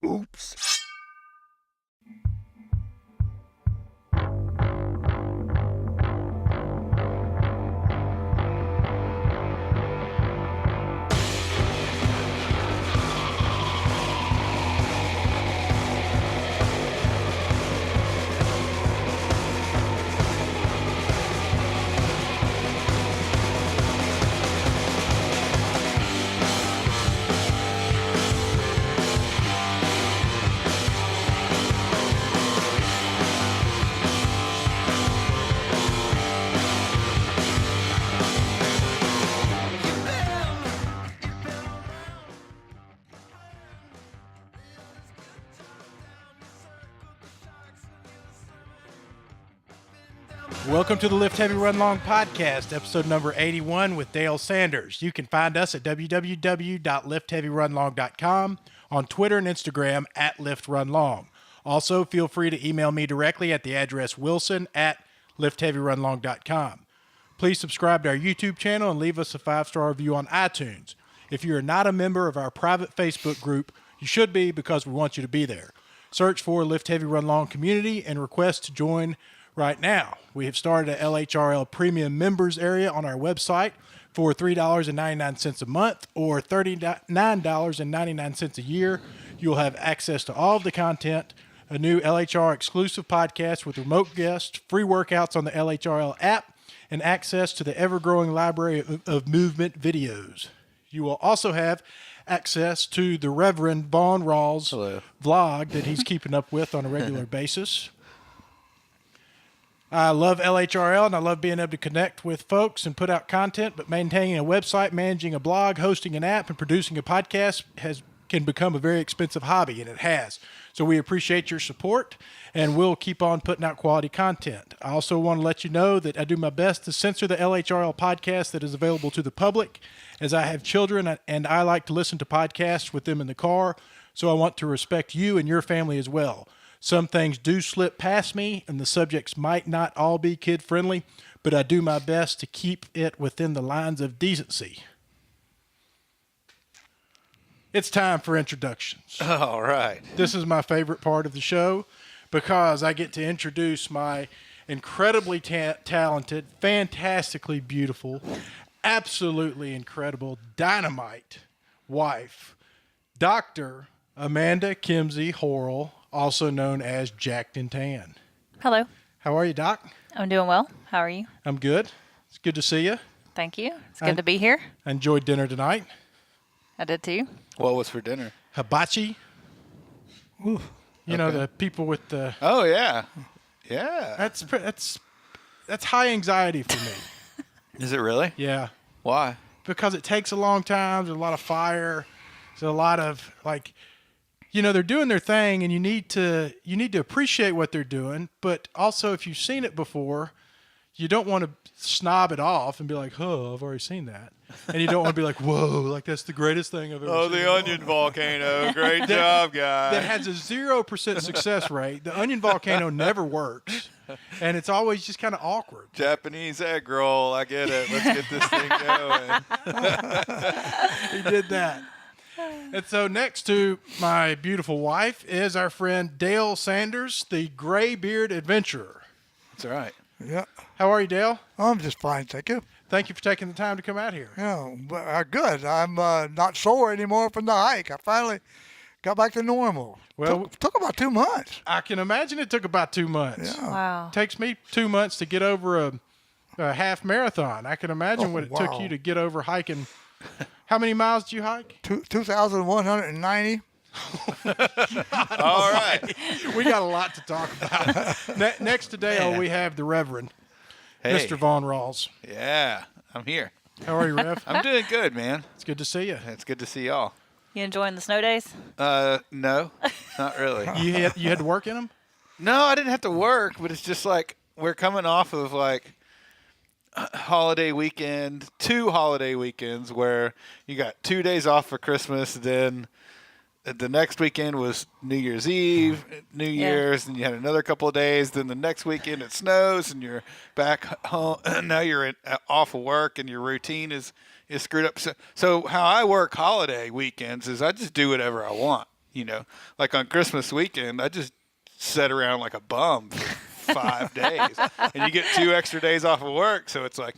Oops. Welcome to the Lift Heavy Run Long podcast, episode number 81 with Dale Sanders. You can find us at www.liftheavyrunlong.com, on Twitter and Instagram at liftrunlong. Also, feel free to email me directly at the address wilson@liftheavyrunlong.com. Please subscribe to our YouTube channel and leave us a 5-star review on iTunes. If you are not a member of our private Facebook group, you should be because we want you to be there. Search for Lift Heavy Run Long Community and request to join right now. We have started a LHRL Premium Members area on our website for $3.99 a month or $39.99 a year. You'll have access to all of the content, a new LHR exclusive podcast with remote guests, free workouts on the LHRL app, and access to the ever-growing library of movement videos. You will also have access to the Reverend Vaughn Rawls vlog that he's keeping up with on a regular basis. I love LHRL and I love being able to connect with folks and put out content, but maintaining a website, managing a blog, hosting an app, and producing a podcast can become a very expensive hobby, and it has. So we appreciate your support, and we'll keep on putting out quality content. I also want to let you know that I do my best to censor the LHRL podcast that is available to the public, as I have children and I like to listen to podcasts with them in the car, so I want to respect you and your family as well. Some things do slip past me, and the subjects might not all be kid-friendly, but I do my best to keep it within the lines of decency. It's time for introductions. All right. This is my favorite part of the show because I get to introduce my incredibly talented, fantastically beautiful, absolutely incredible, dynamite wife, Dr. Amanda Kimsey Horrell, also known as Jacked and Tan. Hello. How are you, Doc? I'm doing well. How are you? I'm good. It's good to see you. Thank you. It's good to be here. I enjoyed dinner tonight. I did too. What was for dinner? Hibachi. Ooh. You know, the people with the... Oh, yeah. Yeah. That's high anxiety for me. Is it really? Yeah. Why? Because it takes a long time. There's a lot of fire. There's a lot of, they're doing their thing, and you need to appreciate what they're doing. But also, if you've seen it before, you don't want to snob it off and be like, "Oh, I've already seen that," and you don't want to be like, "Whoa, like that's the greatest thing I've ever seen." Oh, the onion volcano! Great job, guys. That has a 0% success rate. The onion volcano never works, and it's always just kind of awkward. Japanese egg roll. I get it. Let's get this thing going. He did that. And so next to my beautiful wife is our friend Dale Sanders, the graybeard adventurer. That's all right. Yeah. How are you, Dale? I'm just fine, thank you. Thank you for taking the time to come out here. Yeah, good. I'm not sore anymore from the hike. I finally got back to normal. Well, took about 2 months. I can imagine it took about 2 months. Yeah. Wow. It takes me 2 months to get over a half marathon. I can imagine what it took you to get over hiking. How many miles did you hike? 2,190. All right. We got a lot to talk about. Next to Dale, we have the Reverend, Mr. Vaughn Rawls. Yeah, I'm here. How are you, Rev? I'm doing good, man. It's good to see you. It's good to see y'all. You enjoying the snow days? No, not really. You had to work in them? No, I didn't have to work, but it's just like we're coming off of holiday weekend, 2 holiday weekends where you got 2 days off for Christmas, then the next weekend was New Year's Eve, New Year's, and you had another couple of days. Then the next weekend it snows, and you're back home. Now you're off of work, and your routine is screwed up. So how I work holiday weekends is I just do whatever I want. Like on Christmas weekend, I just sat around like a bum for 5 days, and you get 2 extra days off of work, so it's like,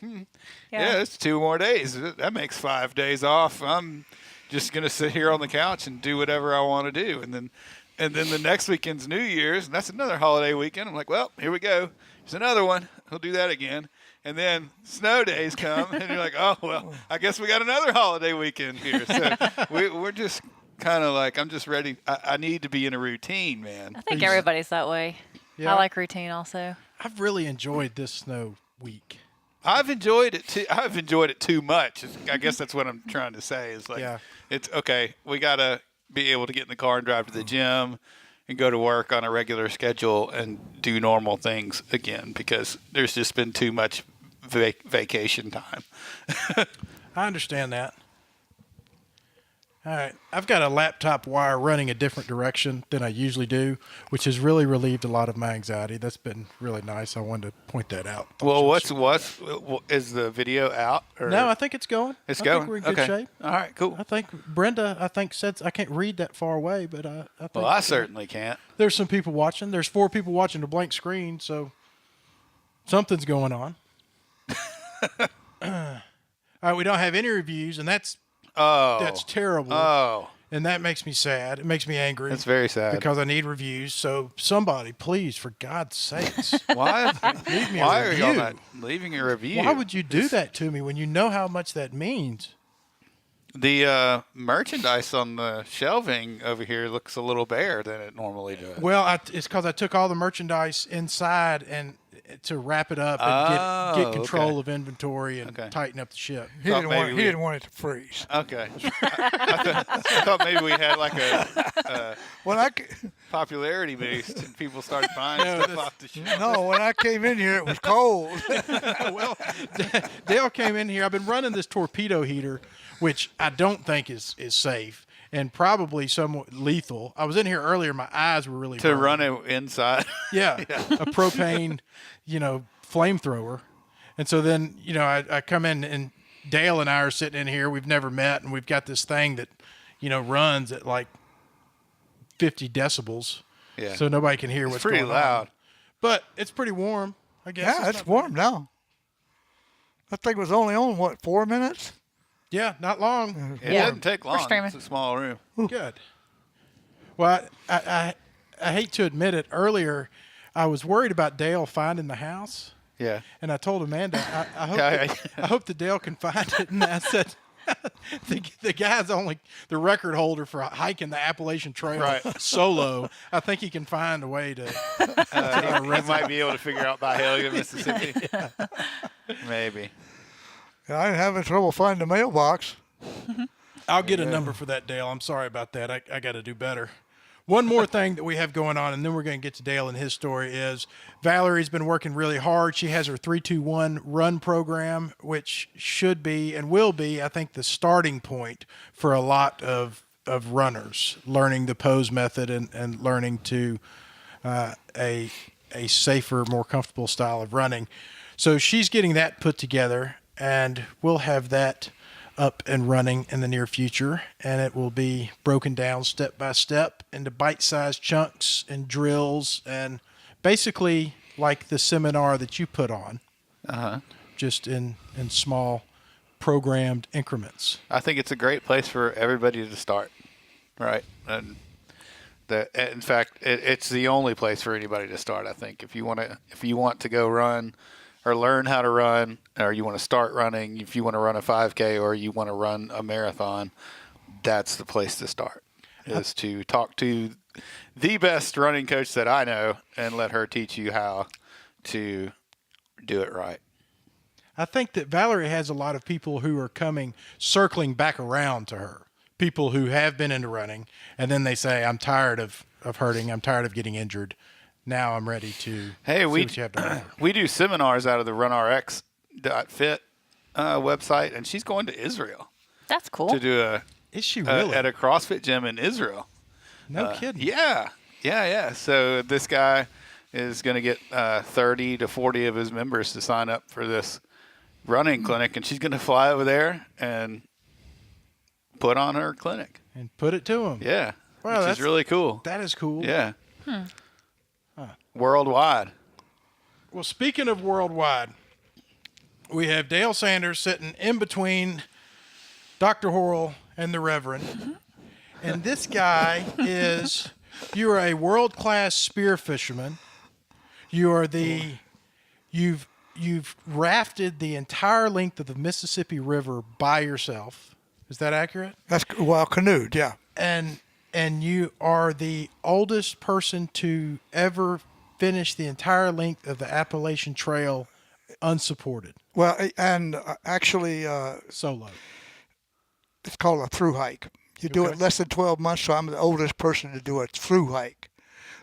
yeah, it's 2 more days. That makes 5 days off. I'm just gonna sit here on the couch and do whatever I want to do, and then the next weekend's New Year's, and that's another holiday weekend. I'm like, well, here we go. There's another one. We'll do that again. And then snow days come, and you're like, oh, well, I guess we got another holiday weekend here. So we're just kind of like, I'm just ready. I need to be in a routine, man. I think everybody's that way. Yeah. I like routine also. I've really enjoyed this snow week. I've enjoyed it too. I've enjoyed it too much. I guess that's what I'm trying to say is like, it's okay. We got to be able to get in the car and drive to the gym and go to work on a regular schedule and do normal things again, because there's just been too much vacation time. I understand that. All right. I've got a laptop wire running a different direction than I usually do, which has really relieved a lot of my anxiety. That's been really nice. I wanted to point that out. Well, is the video out? Or? No, I think it's going. It's I going. think we're in good shape. All right, cool. I think Brenda, said I can't read that far away, but I think. Well, I certainly can't. There's some people watching. There's 4 people watching the blank screen, so something's going on. All right, we don't have any reviews, and that's terrible. Oh, and that makes me sad. It makes me angry. That's very sad because I need reviews. So somebody, please, for God's sakes, why leave me why a are review. y'all not leaving a review? Why would you do that to me when you know how much that means? The merchandise on the shelving over here looks a little bare than it normally does. Well, it's because I took all the merchandise inside and to wrap it up and get control of inventory and tighten up the ship. He didn't want it to freeze. Okay. I thought maybe we had like a popularity boost and people started buying stuff off the ship. No, when I came in here, it was cold. Well, Dale came in here. I've been running this torpedo heater, which I don't think is safe and probably somewhat lethal. I was in here earlier. My eyes were really burning. Run it inside. Yeah, a propane, flamethrower. And so then, I come in and Dale and I are sitting in here. We've never met, and we've got this thing that, runs at like 50 decibels. Yeah. So nobody can hear what's going on. It's pretty loud. But it's pretty warm, I guess. Yeah, it's warm now. That thing was only on, 4 minutes? Yeah, not long. It doesn't take long. It's a small room. Good. Well, I hate to admit it. Earlier, I was worried about Dale finding the house. Yeah. And I told Amanda, I hope that Dale can find it. And I said, the guy's only the record holder for hiking the Appalachian Trail solo. I think he can find a way to. He might be able to figure out by Helga, Mississippi. Yeah. Maybe. I ain't having trouble finding the mailbox. I'll get a number for that, Dale. I'm sorry about that. I got to do better. One more thing that we have going on, and then we're going to get to Dale and his story, is Valerie's been working really hard. She has her 3-2-1 run program, which should be and will be, I think, the starting point for a lot of runners, learning the pose method and learning to a safer, more comfortable style of running. So she's getting that put together, and we'll have that up and running in the near future, and it will be broken down step by step into bite-sized chunks and drills, and basically like the seminar that you put on, just in small programmed increments. I think it's a great place for everybody to start, right? And in fact, it's the only place for anybody to start. I think if you want to go run or learn how to run, or you want to start running, if you want to run a 5K or you want to run a marathon, that's the place to start, is to talk to the best running coach that I know and let her teach you how to do it right. I think that Valerie has a lot of people who are circling back around to her, people who have been into running, and then they say, I'm tired of hurting, I'm tired of getting injured. Now I'm ready to see what you have to offer. We do seminars out of the runrx.fit website, and she's going to Israel. That's cool. To do Is she really? At a CrossFit gym in Israel. No kidding. Yeah. So this guy is going to get 30 to 40 of his members to sign up for this running clinic, and she's going to fly over there and put on her clinic. And put it to him. Yeah. Well, which is really cool. That is cool. Yeah. Worldwide. Well, speaking of worldwide, we have Dale Sanders sitting in between Dr. Horrell and the Reverend. And this guy is, you're a world-class spear fisherman. You've rafted the entire length of the Mississippi River by yourself. Is that accurate? Canoed, yeah. And you are the oldest person to ever finish the entire length of the Appalachian Trail unsupported. Well, and actually, Solo. it's called a through hike. You do it less than 12 months, so I'm the oldest person to do a through hike.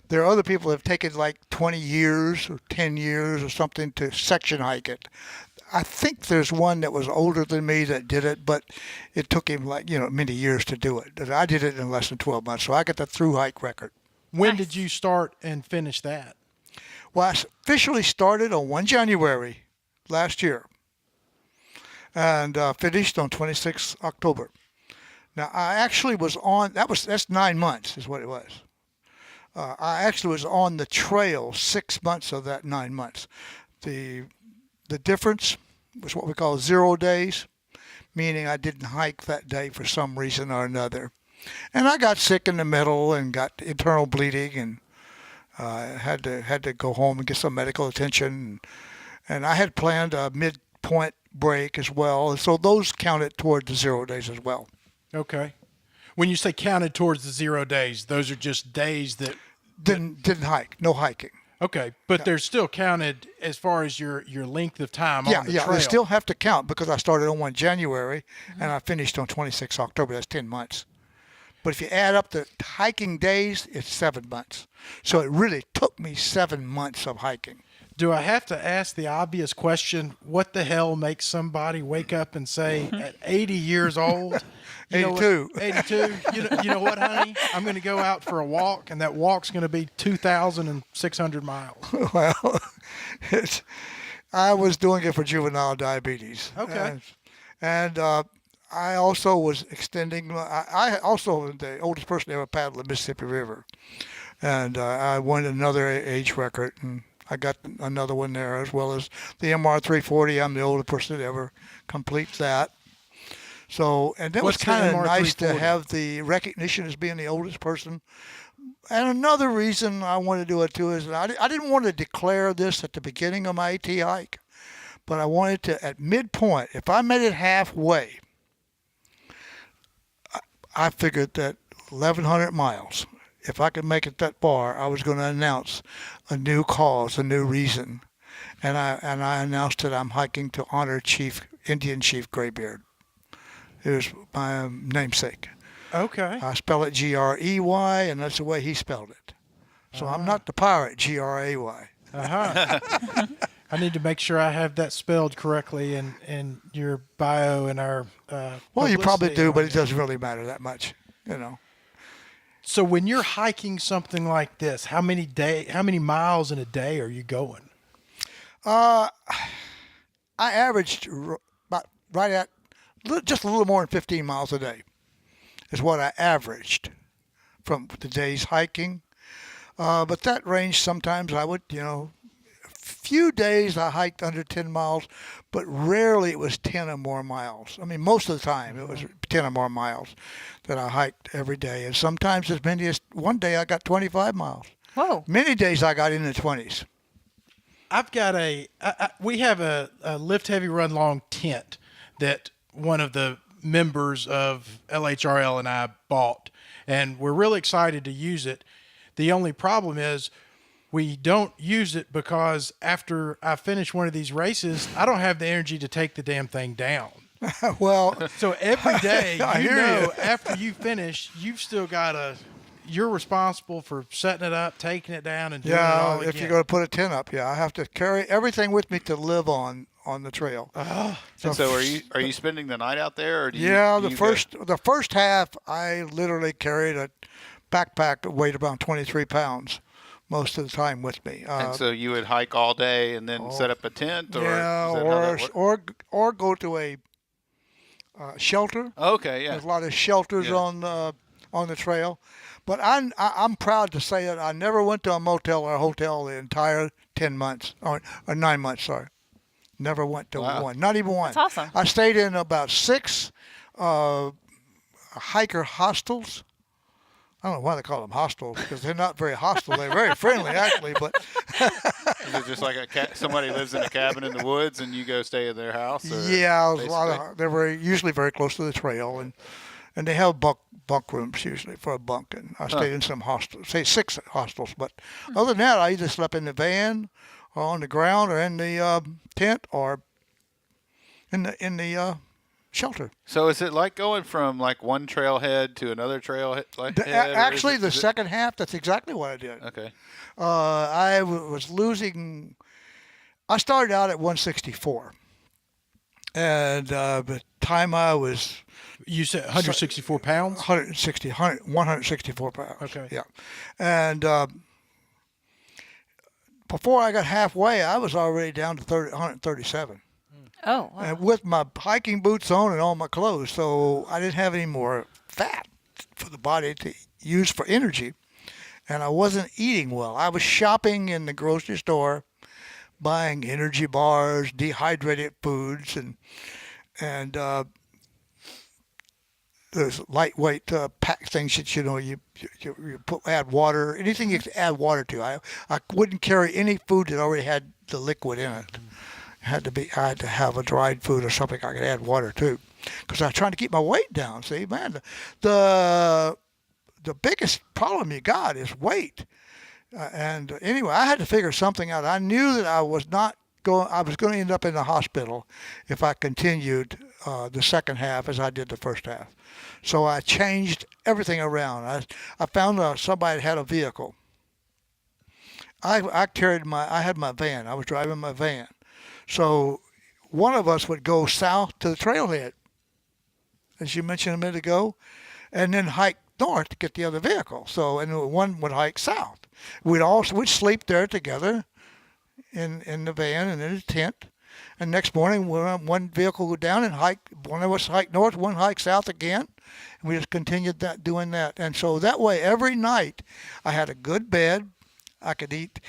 There are other people that have taken like 20 years or 10 years or something to section hike it. I think there's one that was older than me that did it, but it took him many years to do it. I did it in less than 12 months, so I got the through hike record. When did you start and finish that? Well, I officially started on 1 January last year and finished on 26 October. Now, I actually was on, that's 9 months is what it was. I actually was on the trail 6 months of that 9 months. The difference was what we call 0 days, meaning I didn't hike that day for some reason or another. And I got sick in the middle and got internal bleeding and had to go home and get some medical attention. And I had planned a midpoint break as well. And so those counted toward the 0 days as well. Okay. When you say counted towards the 0 days, those are just days that didn't hike, no hiking. Okay, but they're still counted as far as your length of time on the trail. Yeah, they still have to count because I started on 1 January and I finished on 26 October. That's 10 months. But if you add up the hiking days, it's 7 months. So it really took me 7 months of hiking. Do I have to ask the obvious question, what the hell makes somebody wake up and say, at 80 years old, 82. 82, you know what, honey? I'm going to go out for a walk, and that walk's going to be 2,600 miles. Well, I was doing it for juvenile diabetes. Okay. And I also was extending, I also was the oldest person to ever paddle the Mississippi River. And I won another age record, and I got another one there, as well as the MR 340. I'm the oldest person to ever complete that. So, and it was kind of nice to have the recognition as being the oldest person. And another reason I wanted to do it too is I didn't want to declare this at the beginning of my AT hike, but I wanted to, at midpoint, if I made it halfway, I figured that 1,100 miles, if I could make it that far, I was going to announce a new cause, a new reason. And I announced that I'm hiking to honor Indian Chief Graybeard. It was my namesake. Okay. I spell it Grey, and that's the way he spelled it. So I'm not the pirate, Gray. Uh-huh. I need to make sure I have that spelled correctly in your bio and our Well, you probably publicity do, on but it there. doesn't really matter that much, So when you're hiking something like this, how many miles in a day are you going? I averaged about right at just a little more than 15 miles a day is what I averaged from the day's hiking. But that range, sometimes I would, a few days I hiked under 10 miles, but rarely it was 10 or more miles. I mean, most of the time it was 10 or more miles that I hiked every day. And sometimes as many as one day I got 25 miles. Whoa. Many days I got in the 20s. I've got we have a lift heavy run long tent that one of the members of LHRL and I bought, and we're really excited to use it. The only problem is we don't use it because after I finish one of these races, I don't have the energy to take the damn thing down. Well, So every day, I hear you. after you finish, you've still got you're responsible for setting it up, taking it down, and doing it all again. if you're going to put a tent up, I have to carry everything with me to live on the trail. And so are you spending the night out there, or do you? The first half I literally carried a backpack that weighed about 23 pounds most of the time with me. And so you would hike all day and then set up a tent, or is that how that works? or go to a shelter. Okay, yeah. There's a lot of shelters on on the trail. But I'm proud to say that I never went to a motel or a hotel the entire 10 months, or 9 months, sorry. Never went to Wow. one, not even one. That's awesome. I stayed in about 6 hiker hostels. I don't know why they call them hostels, because they're not very hostile. They're very friendly, actually. But Is it just like somebody lives in a cabin in the woods and you go stay at their house? Or yeah, it was basically? they're usually very close to the trail, and they have bunk rooms usually for a bunk. And I stayed in some hostels, say 6 hostels. But other than that, I either slept in the van, or on the ground, or in the tent, or in the shelter. So is it like going from like one trailhead to another trailhead? Actually, the second half, that's exactly what I did. Okay. I was losing. I started out at 164, and the time I was You said 164 pounds? 164 pounds. Okay. Yeah, and before I got halfway, I was already down to 137. Oh, wow. And with my hiking boots on and all my clothes, so I didn't have any more fat for the body to use for energy, and I wasn't eating well. I was shopping in the grocery store, buying energy bars, dehydrated foods, and those lightweight pack things that you add water, anything you could add water to. I wouldn't carry any food that already had the liquid in it. I had to have a dried food or something I could add water to, because I was trying to keep my weight down. See, man, the biggest problem you got is weight. And anyway, I had to figure something out. I knew that I was going to end up in the hospital if I continued the second half as I did the first half. So I changed everything around. I found somebody that had a vehicle. I had my van. I was driving my van. So one of us would go south to the trailhead, as you mentioned a minute ago, and then hike north to get the other vehicle. So, and one would hike south. We'd sleep there together in the van and in the tent. And next morning, one vehicle would go down and hike. One of us hike north, one hike south again. And we just continued doing that. And so that way, every night, I had a good bed. I could eat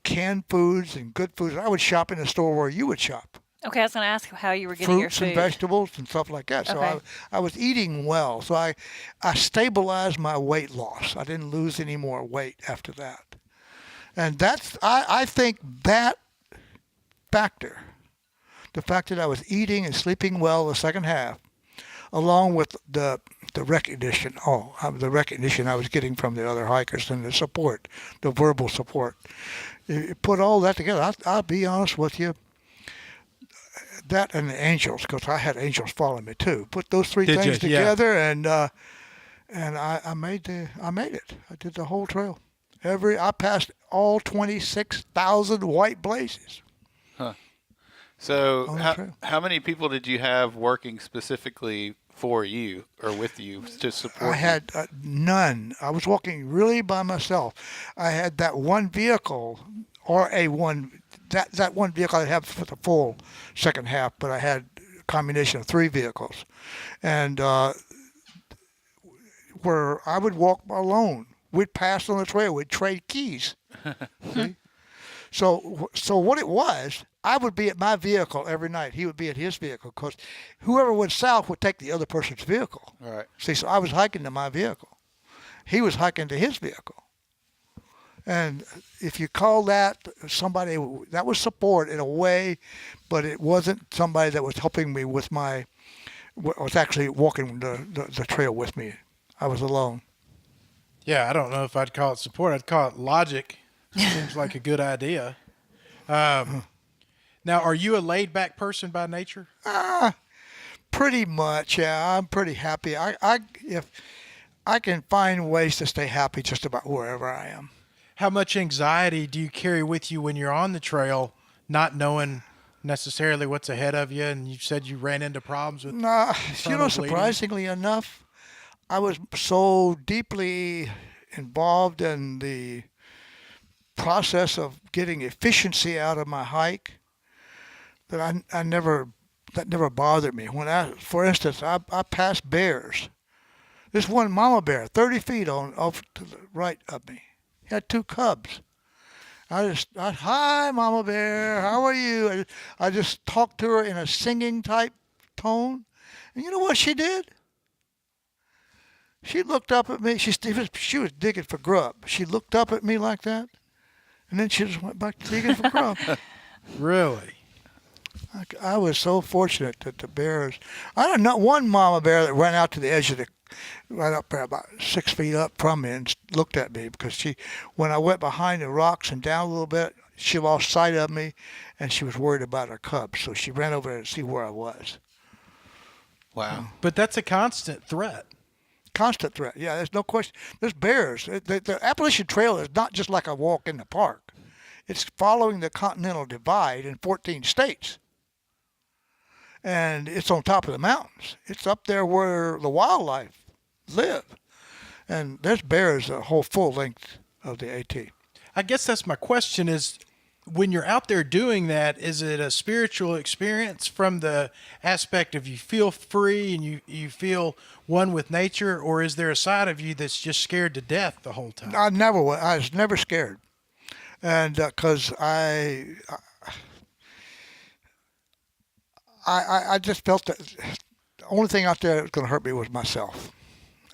canned foods and good foods. I would shop in the store where you would shop. Okay, I was going to ask how you were getting your Fruits food. and vegetables and stuff like that. So Okay. I was eating well. So I stabilized my weight loss. I didn't lose any more weight after that. And I think that factor, the fact that I was eating and sleeping well the second half, along with the recognition, the recognition I was getting from the other hikers and the support, the verbal support. You put all that together, I'll be honest with you, that and the angels, because I had angels following me too. Put those three Did things you? Yeah. together, and I made it. I did the whole trail. I passed all 26,000 white blazes. So On the trail. how many people did you have working specifically for you or with you to support I had none. I was walking really by myself. I had that one vehicle, or that one vehicle I had for the full second half, but I had a combination of 3 vehicles, and where I would walk alone. We'd pass on the trail. We'd trade keys. See? So what it was, I would be at my vehicle every night. He would be at his vehicle, because whoever went south would take the other person's vehicle. you? All right. See, so I was hiking to my vehicle. He was hiking to his vehicle. And if you call that somebody, that was support in a way, but it wasn't somebody that was helping me with was actually walking the trail with me. I was alone. Yeah, I don't know if I'd call it support. I'd call it logic. Seems like a good idea. Now, are you a laid-back person by nature? Pretty much, yeah. I'm pretty happy. If I can find ways to stay happy just about wherever I am. How much anxiety do you carry with you when you're on the trail, not knowing necessarily what's ahead of you? And you said you ran into problems with Nah, internal bleeding. surprisingly enough, I was so deeply involved in the process of getting efficiency out of my hike that that never bothered me. For instance, I passed bears. This one mama bear, 30 feet off to the right of me, had 2 cubs. Hi, Mama Bear, how are you? I just talked to her in a singing type tone. And you know what she did? She looked up at me. She was digging for grub. She looked up at me like that, and then she just went back to digging for grub. Really? I was so fortunate that the bears. I don't know one mama bear that ran out to the edge of right up there about 6 feet up from me and looked at me because when I went behind the rocks and down a little bit, she lost sight of me, and she was worried about her cubs, so she ran over there to see where I was. Wow. But that's a constant threat. Constant threat. Yeah, there's no question. There's bears. The Appalachian Trail is not just like a walk in the park. It's following the Continental Divide in 14 states. And it's on top of the mountains. It's up there where the wildlife live. And there's bears the whole full length of the AT. I guess that's my question is, when you're out there doing that, is it a spiritual experience from the aspect of you feel free and you feel one with nature, or is there a side of you that's just scared to death the whole time? I was never scared. And because I just felt that the only thing out there that was going to hurt me was myself.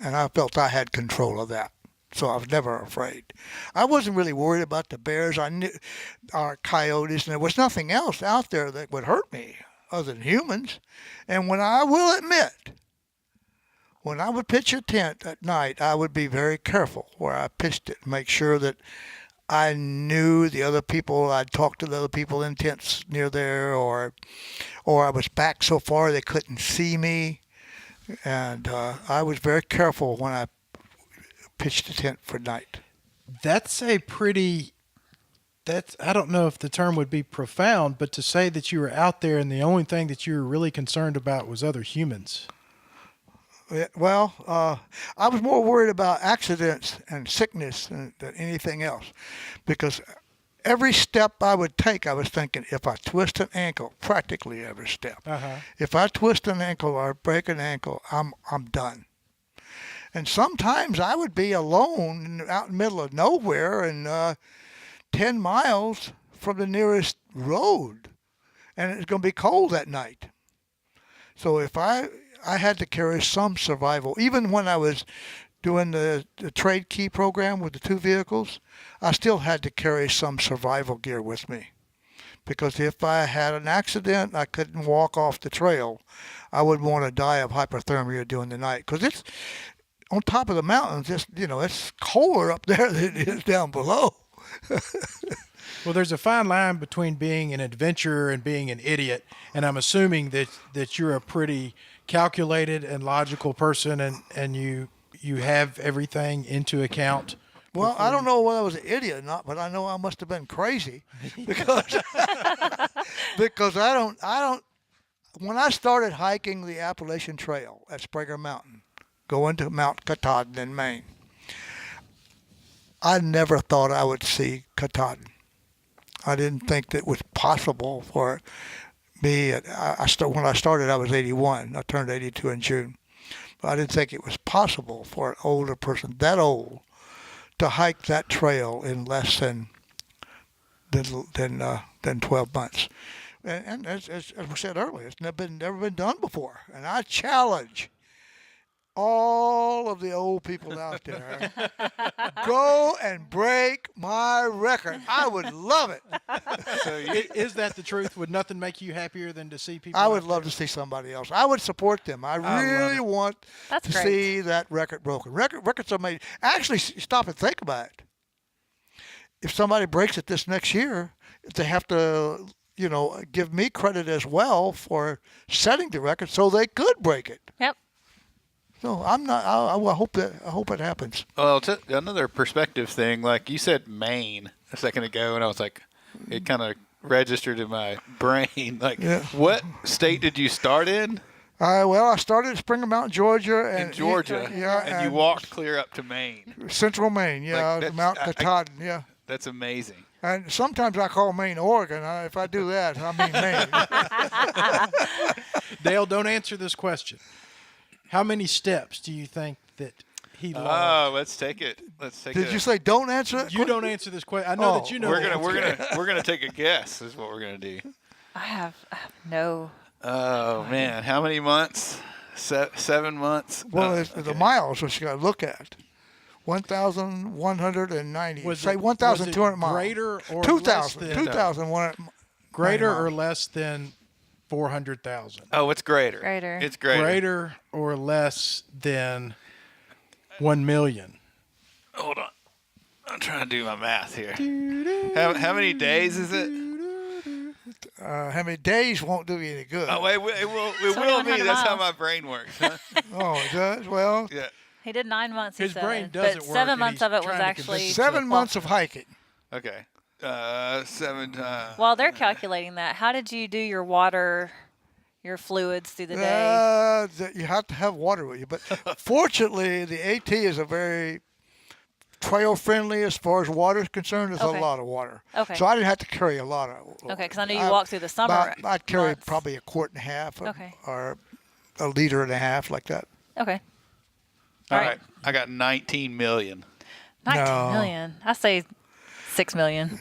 And I felt I had control of that. So I was never afraid. I wasn't really worried about the bears or coyotes, and there was nothing else out there that would hurt me other than humans. And when I will admit, when I would pitch a tent at night, I would be very careful where I pitched it, make sure that I knew the other people. I'd talk to the other people in tents near there, or I was back so far they couldn't see me. And I was very careful when I pitched a tent for night. That's I don't know if the term would be profound, but to say that you were out there and the only thing that you were really concerned about was other humans. Well, I was more worried about accidents and sickness than anything else, because every step I would take, I was thinking, if I twist an ankle, practically every step, if I twist an ankle or break an ankle, I'm done. And sometimes I would be alone out in the middle of nowhere and 10 miles from the nearest road, and it's going to be cold that night. So if I had to carry some survival, even when I was doing the trade key program with the 2 vehicles, I still had to carry some survival gear with me. Because if I had an accident, I couldn't walk off the trail, I would want to die of hypothermia during the night. Because it's on top of the mountains, it's colder up there than it is down below. Well, there's a fine line between being an adventurer and being an idiot, and I'm assuming that you're a pretty calculated and logical person, and you have everything into account. Well, I don't know whether I was an idiot or not, but I know I must have been crazy because I don't. When I started hiking the Appalachian Trail at Springer Mountain, going to Mount Katahdin in Maine, I never thought I would see Katahdin. I didn't think that it was possible for me. When I started, I was 81. I turned 82 in June. But I didn't think it was possible for an older person, that old, to hike that trail in less than 12 months. And as we said earlier, it's never been done before. And I challenge all of the old people out there, go and break my record. I would love it. So is that the truth? Would nothing make you happier than to see people? I would love to see somebody else. I would support them. I really want to see that record broken. Records are made. Actually, stop and think about it. If somebody breaks it this next year, they have to, give me credit as well for setting the record so they could break it. Yep. No, I'm not. I hope it happens. Well, another perspective thing. Like you said, Maine a second ago, and I was like, it kind of registered in my brain. Like, What state did you start in? I started at Springer Mountain, Georgia. In Georgia, and you walked clear up to Maine. Central Maine, Mount Katahdin, yeah. That's amazing. And sometimes I call Maine Oregon. If I do that, I mean Maine. Dale, don't answer this question. How many steps do you think that he Oh, logged? let's take it. Did you say don't answer that? You don't answer this question. I know that you know. We're the gonna answer. we're gonna take a guess. Is what we're gonna do. I have no. Oh man, how many months? 7 months. Well, it's the miles, which you got to look at. 1,190. Was Say it- 1,200 miles. greater or less 2,000. than- 2,100. Greater miles. or less than 400,000? Oh, it's greater. Greater. It's greater. Greater or less than 1 million? Hold on. I'm trying to do my math here. How many days is it? How many days won't do you any good? Oh, wait, it will be. 2,100 That's how miles. my brain works. Huh? Oh, it does? Well, Yeah. He did 9 months. He His said, brain doesn't but work, 7 and months he's of it was trying to actually. convince 7 months of hiking. Okay. 7. While they're calculating that, how did you do your water, your fluids through the day? You have to have water with you. But fortunately, the AT is a very trail friendly as far as water is concerned. There's Okay. a lot of water. Okay. So I didn't have to carry a lot of. Okay, because I know you walk through the summer. I'd carry months. probably a quart and a half Okay. or a liter and a half like that. Okay. All All right. right. I got 19 million. 19 No. million. I say 6 million.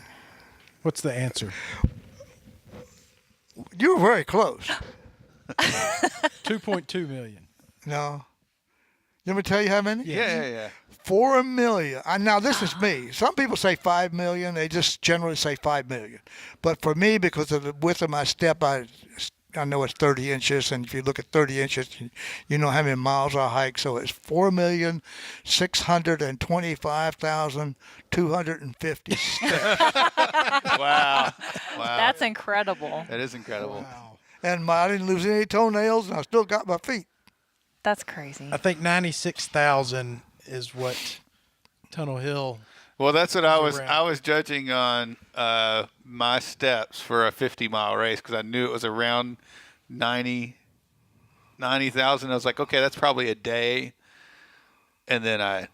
What's the answer? You were very close. 2.2 million. No. Let me tell you how many? Yeah. 4 million. Now, this is me. Some people say 5 million. They just generally say 5 million. But for me, because of the width of my step, I know it's 30 inches. And if you look at 30 inches, you know how many miles I hike. So it's 4,625,250 steps. Wow. Wow. That's incredible. That is incredible. Wow. And I didn't lose any toenails, and I still got my feet. That's crazy. I think 96,000 is what Tunnel Hill. Well, that's what around. I was judging on my steps for a 50-mile race because I knew it was around 90,000. I was like, okay, that's probably a day. And then I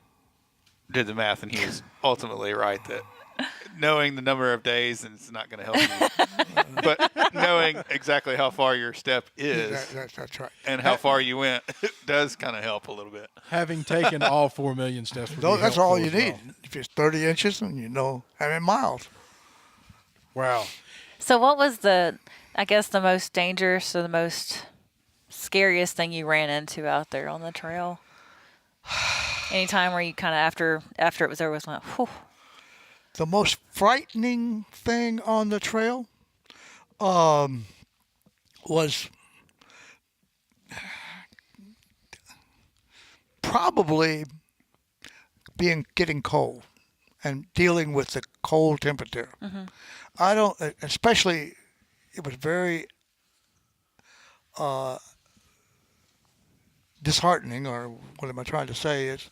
did the math, and he was ultimately right that knowing the number of days, and it's not going to help you. But knowing exactly how far your step is That's right. and how far you went does kind of help a little bit. Having taken all 4 million steps. would be That's all helpful you as need. well. If it's 30 inches, and you know how many miles. Wow. So, what was the most dangerous or the most scariest thing you ran into out there on the trail? Any time where you kind of after it was over, was like, whew. The most frightening thing on the trail was probably getting cold and dealing with the cold temperature. Mm-hmm. Especially, it was very disheartening, or what am I trying to say is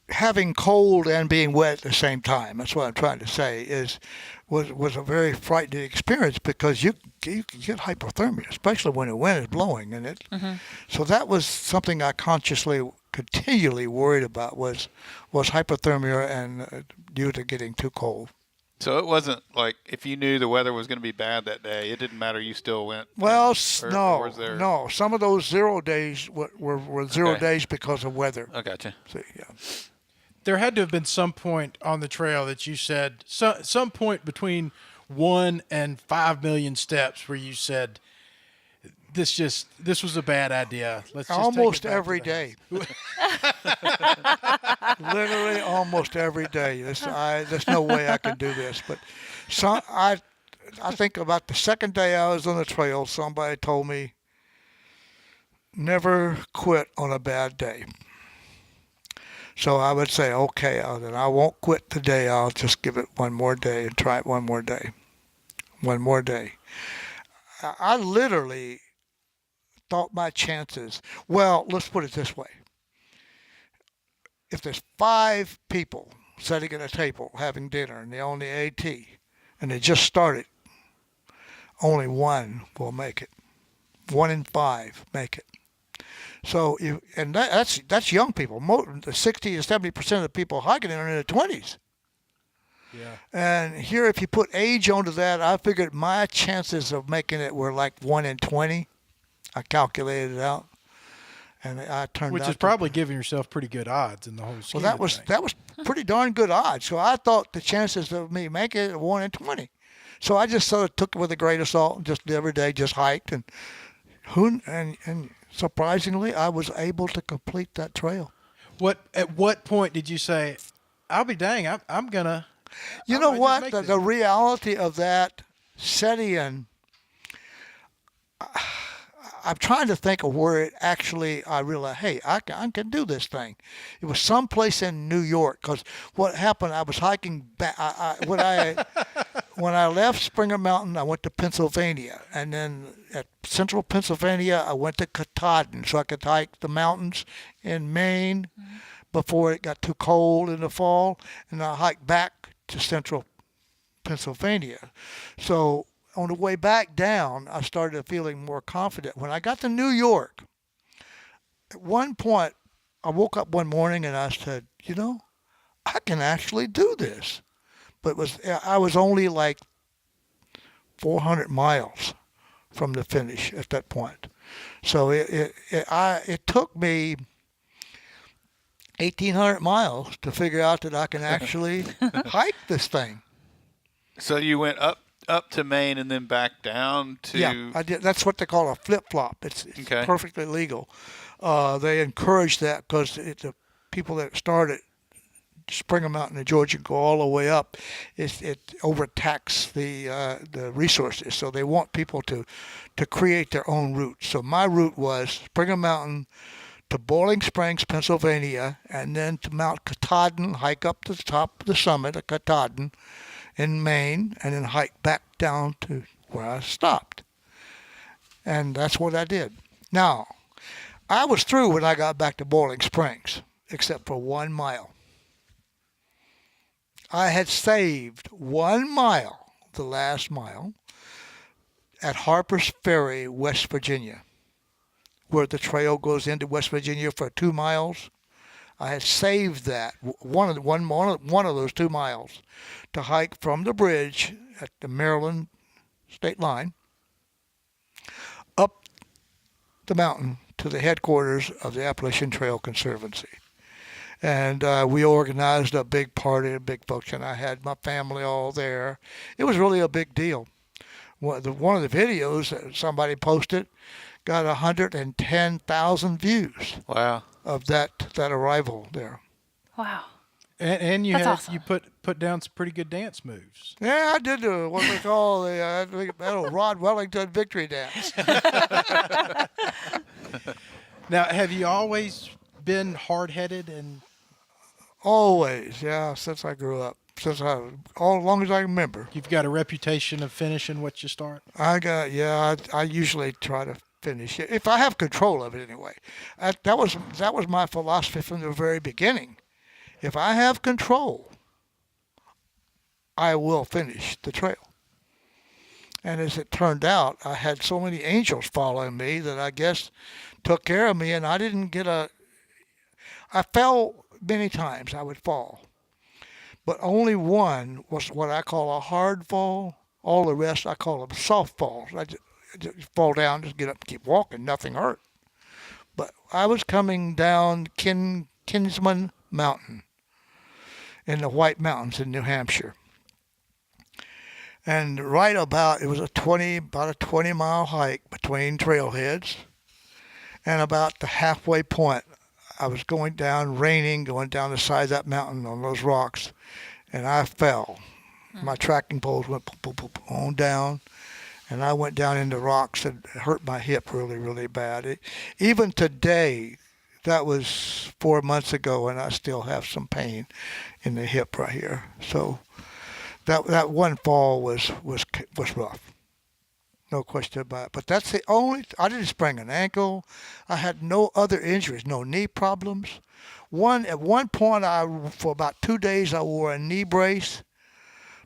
having cold and being wet at the same time. That's what I'm trying to say was a very frightening experience because you can get hypothermia, especially when the wind is blowing in it. Mm-hmm. So that was something I continually worried about was hypothermia and due to getting too cold. So it wasn't like if you knew the weather was going to be bad that day, it didn't matter. You still went. Well, or was there... no. Some of those 0 days were 0 Okay. days because of weather. I gotcha. See, yeah. There had to have been some point on the trail that you said, some point between 1 and 5 million steps where you said, this was a bad idea. Let's just Almost take it back every to the day. Literally almost every day. There's no way I can do this. But I think about the second day I was on the trail, somebody told me, never quit on a bad day. So I would say, okay, then I won't quit today. I'll just give it one more day and try it one more day. One more day. I literally thought my chances, well, let's put it this way. If there's 5 people sitting at a table having dinner and they're on the AT and they just started, only 1 will make it. 1 in 5 make it. So, that's young people. 60 to 70% of the people hiking are in their 20s. Yeah. And here, if you put age onto that, I figured my chances of making it were like 1 in 20. I calculated it out. and I turned Which out is probably giving yourself pretty good odds in the whole scheme. well, of things. that was pretty darn good odds. So I thought the chances of me making it were 1 in 20. So I just sort of took it with a grain of salt and just every day just hiked and surprisingly I was able to complete that trail. At what point did you say, "I'll be dang, I'm gonna"? You I know might just what? make The, this. the reality of that set in. I'm trying to think of where it actually, I realized, hey, I can do this thing. It was someplace in New York, because what happened, I was hiking back, when I left Springer Mountain, I went to Pennsylvania, and then at central Pennsylvania, I went to Katahdin, so I could hike the mountains in Maine before it got too cold in the fall, and I hiked back to central Pennsylvania. So on the way back down, I started feeling more confident. When I got to New York, at one point, I woke up one morning and I said, I can actually do this. But I was only like 400 miles from the finish at that point. So it took me 1,800 miles to figure out that I can actually hike this thing. So you went up to Maine and then back down to... Yeah, I did. That's what they call a flip-flop. It's Okay. perfectly legal. They encourage that because the people that started Springer Mountain in Georgia go all the way up. It overtaxes the resources, so they want people to create their own routes. So my route was Springer Mountain to Boiling Springs, Pennsylvania, and then to Mount Katahdin, hike up to the top of the summit of Katahdin in Maine, and then hike back down to where I stopped. And that's what I did. Now, I was through when I got back to Boiling Springs, except for 1 mile. I had saved 1 mile, the last mile, at Harper's Ferry, West Virginia, where the trail goes into West Virginia for 2 miles. I had saved that, one of those 2 miles, to hike from the bridge at the Maryland state line up the mountain to the headquarters of the Appalachian Trail Conservancy. And we organized a big party, a big function. I had my family all there. It was really a big deal. One of the videos that somebody posted got 110,000 views. Wow. Of that arrival there. Wow. And you That's had awesome. you put down some pretty good dance moves. Yeah, I did what they call the Rod Wellington victory dance. Now, have you always been hard-headed and? Always, yeah, since I grew up, all as long as I remember. You've got a reputation of finishing what you start. I usually try to finish it if I have control of it anyway. That was my philosophy from the very beginning. If I have control, I will finish the trail. And as it turned out, I had so many angels following me that I guess took care of me, and I didn't get I fell many times. I would fall. But only one was what I call a hard fall. All the rest I call them soft falls. I just fall down, just get up and keep walking. Nothing hurt. But I was coming down Kinsman Mountain in the White Mountains in New Hampshire. And right about, it was about a 20-mile hike between trailheads. And about the halfway point, I was going down the side of that mountain on those rocks, and I fell. My tracking poles went on down, and I went down in the rocks and it hurt my hip really, really bad. Even today, that was 4 months ago, and I still have some pain in the hip right here. So that one fall was rough. No question about it. But that's the only, I didn't sprain an ankle. I had no other injuries, no knee problems. At one point, for about 2 days, I wore a knee brace,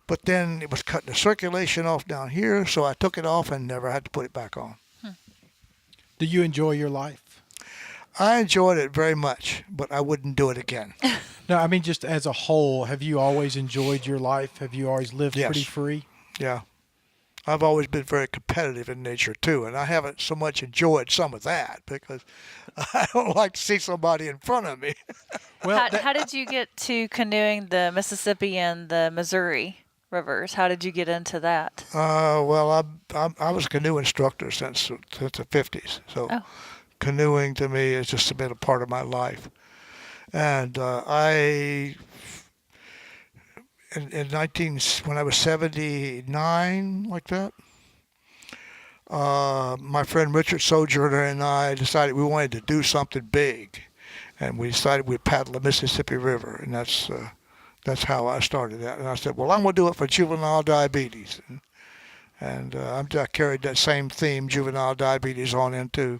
but then it was cutting the circulation off down here, so I took it off and never had to put it back on. Do you enjoy your life? I enjoyed it very much, but I wouldn't do it again. No, I mean just as a whole, have you always enjoyed your life? Have you always lived Yes. pretty free? Yeah. I've always been very competitive in nature too, and I haven't so much enjoyed some of that because I don't like to see somebody in front of me. Well, How did you get to canoeing the Mississippi and the Missouri rivers? How did you get into that? Well, I was a canoe instructor since the 50s, so Oh. canoeing to me has just been a part of my life. And when I was 79, like that, my friend Richard Sojourner and I decided we wanted to do something big, and we decided we'd paddle the Mississippi River, and that's how I started that. And I said, well, I'm going to do it for juvenile diabetes, and I carried that same theme, juvenile diabetes, on into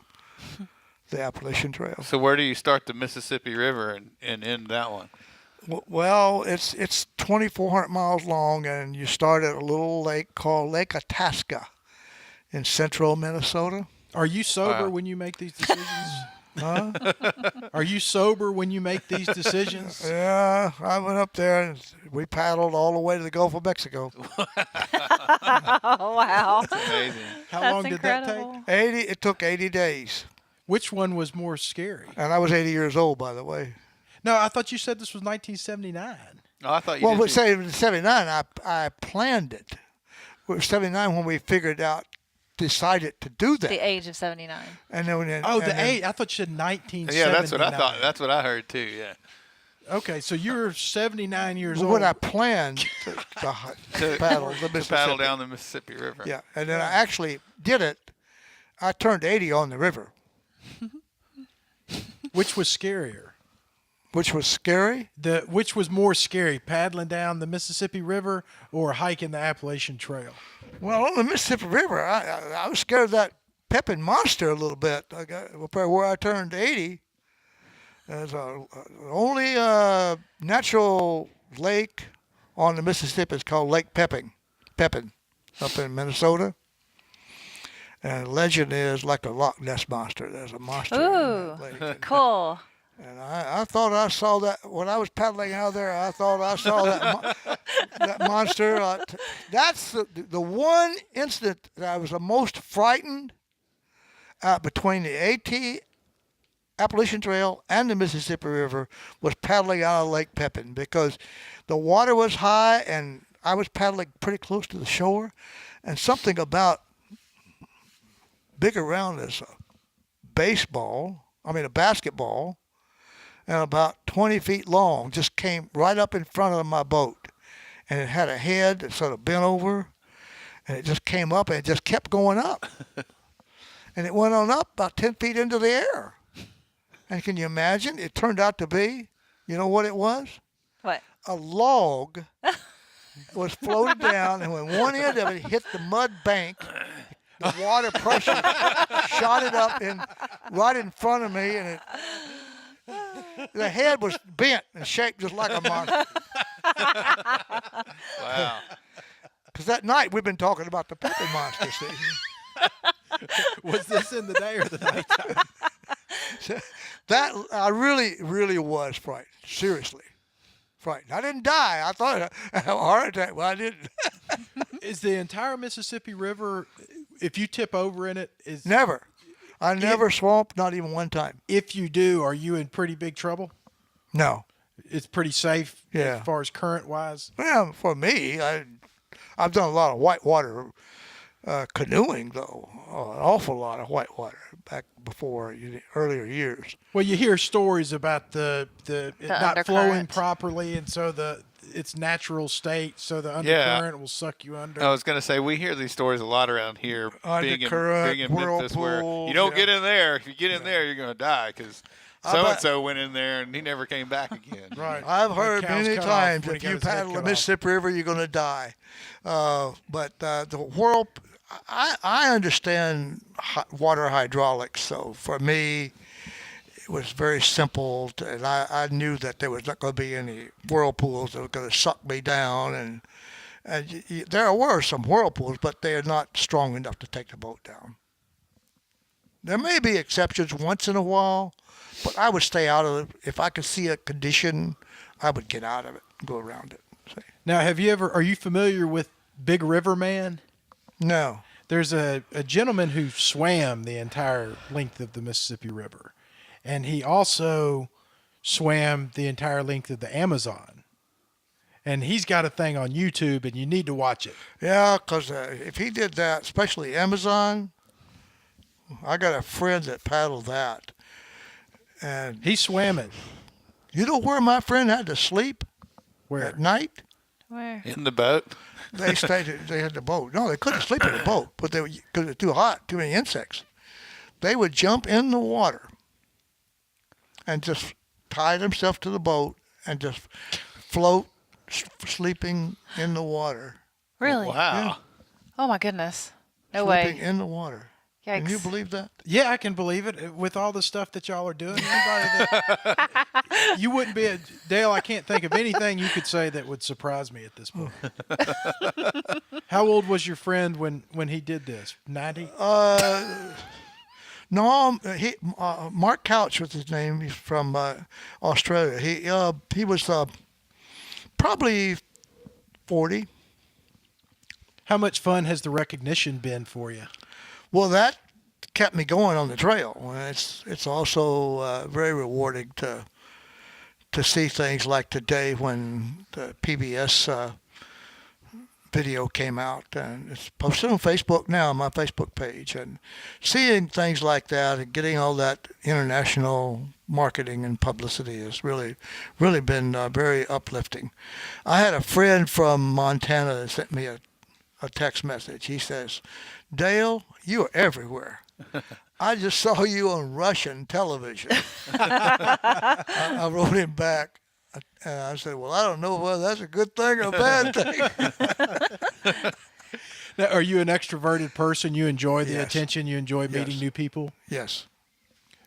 the Appalachian Trail. So where do you start the Mississippi River and end that one? Well, it's 2,400 miles long, and you start at a little lake called Lake Itasca in central Minnesota. are you sober when you make these decisions? Huh? Are you sober when you make these decisions? Yeah, I went up there and we paddled all the way to the Gulf of Mexico. Oh, wow. Amazing. How That's long incredible. did that take? It took 80 days, Which one was more scary? and I was 80 years old, by the way. No, I thought you said this was 1979. Oh, I thought you Well, did. but say in 79, I planned it. It was 79 when we decided to do that. The age of 79. And then Oh, the age. I thought you said 1979. Yeah, that's what I thought. That's what I heard too. Yeah. Okay, so you're 79 years old. when I planned to paddle the Mississippi. To paddle down the Mississippi River. Yeah, and then I actually did it. I turned 80 on the river, Which was scarier? which was scary. Which was more scary, paddling down the Mississippi River or hiking the Appalachian Trail? Well, on the Mississippi River, I was scared of that Pepin monster a little bit. Where I turned 80, there's the only natural lake on the Mississippi is called Lake Pepin, up in Minnesota. And the legend is like a Loch Ness monster. There's a monster in Ooh, that lake. cool. And I thought I saw that when I was paddling out there. I thought I saw that monster. That's the one incident that I was the most frightened between the Appalachian Trail and the Mississippi River was paddling out of Lake Pepin because the water was high and I was paddling pretty close to the shore, and something about big around as a basketball, and about 20 feet long, just came right up in front of my boat. And it had a head that sort of bent over, and it just came up, and it just kept going up. And it went on up about 10 feet into the air. And can you imagine? It turned out to be, you know what it was? What? A log was floated down, and when one end of it hit the mud bank, the water pressure shot it up right in front of me, and the head was bent and shaped just like a monster. Wow. Because that night we've been talking about the Pepin monster. See? Was this in the day or the nighttime? That I really, really was frightened. Seriously, frightened. I didn't die. I thought I had a heart attack. Well, I didn't. Is the entire Mississippi River, if you tip over in it, is Never. I never swamped, not even one time. if you do, are you in pretty big trouble? No. It's pretty safe Yeah. as far as current wise. Well, for me, I've done a lot of whitewater canoeing, though. An awful lot of whitewater back before earlier years. Well, you hear stories about it not flowing undercurrent. properly, and so its natural state, so the undercurrent will suck you under. I was going to say, we hear these stories a lot around here, Undercurrent, being in Memphis, where whirlpools, you don't yeah. get in there. If you get in there, you're going to die because bet- so-and-so went in there and he never came back again. Right. I've Like heard cows many cut off times when if he got you his head paddle the cut off. Mississippi River, you're going to die. But the whirl, I understand water hydraulics, so for me, it was very simple, and I knew that there was not going to be any whirlpools that were going to suck me down, and there were some whirlpools, but they are not strong enough to take the boat down. There may be exceptions once in a while, but I would stay out of it. If I could see a condition, I would get out of it and go around it. See? Now, are you familiar with Big River Man? No. There's a gentleman who swam the entire length of the Mississippi River, and he also swam the entire length of the Amazon. And he's got a thing on YouTube, and you need to watch it. Yeah, because if he did that, especially Amazon, I got a friend that paddled that. And He swam it. you know where my friend had to sleep Where? at night? Where? In the boat. They had the boat. No, they couldn't sleep in the boat, but because it was too hot, too many insects. They would jump in the water and just tie themselves to the boat and just float, sleeping in the water. Really? Wow. Oh my goodness. No Sleeping way. in the water. Yikes. Can you believe that? Yeah, I can believe it. With all the stuff that y'all are doing, you wouldn't be Dale. I can't think of anything you could say that would surprise me at this point. How old was your friend when he did this? 90? No, Mark Couch was his name. He's from Australia. He was probably 40. How much fun has the recognition been for you? Well, that kept me going on the trail. And it's also very rewarding to see things like today when the PBS video came out, and it's posted on Facebook now, on my Facebook page, and seeing things like that and getting all that international marketing and publicity has really been very uplifting. I had a friend from Montana that sent me a text message. He says, "Dale, you are everywhere. I just saw you on Russian television." I wrote him back, and I said, "Well, I don't know whether that's a good thing or a bad thing." Now, are you an extroverted person? You enjoy the Yes. attention? You enjoy meeting Yes. new people? Yes.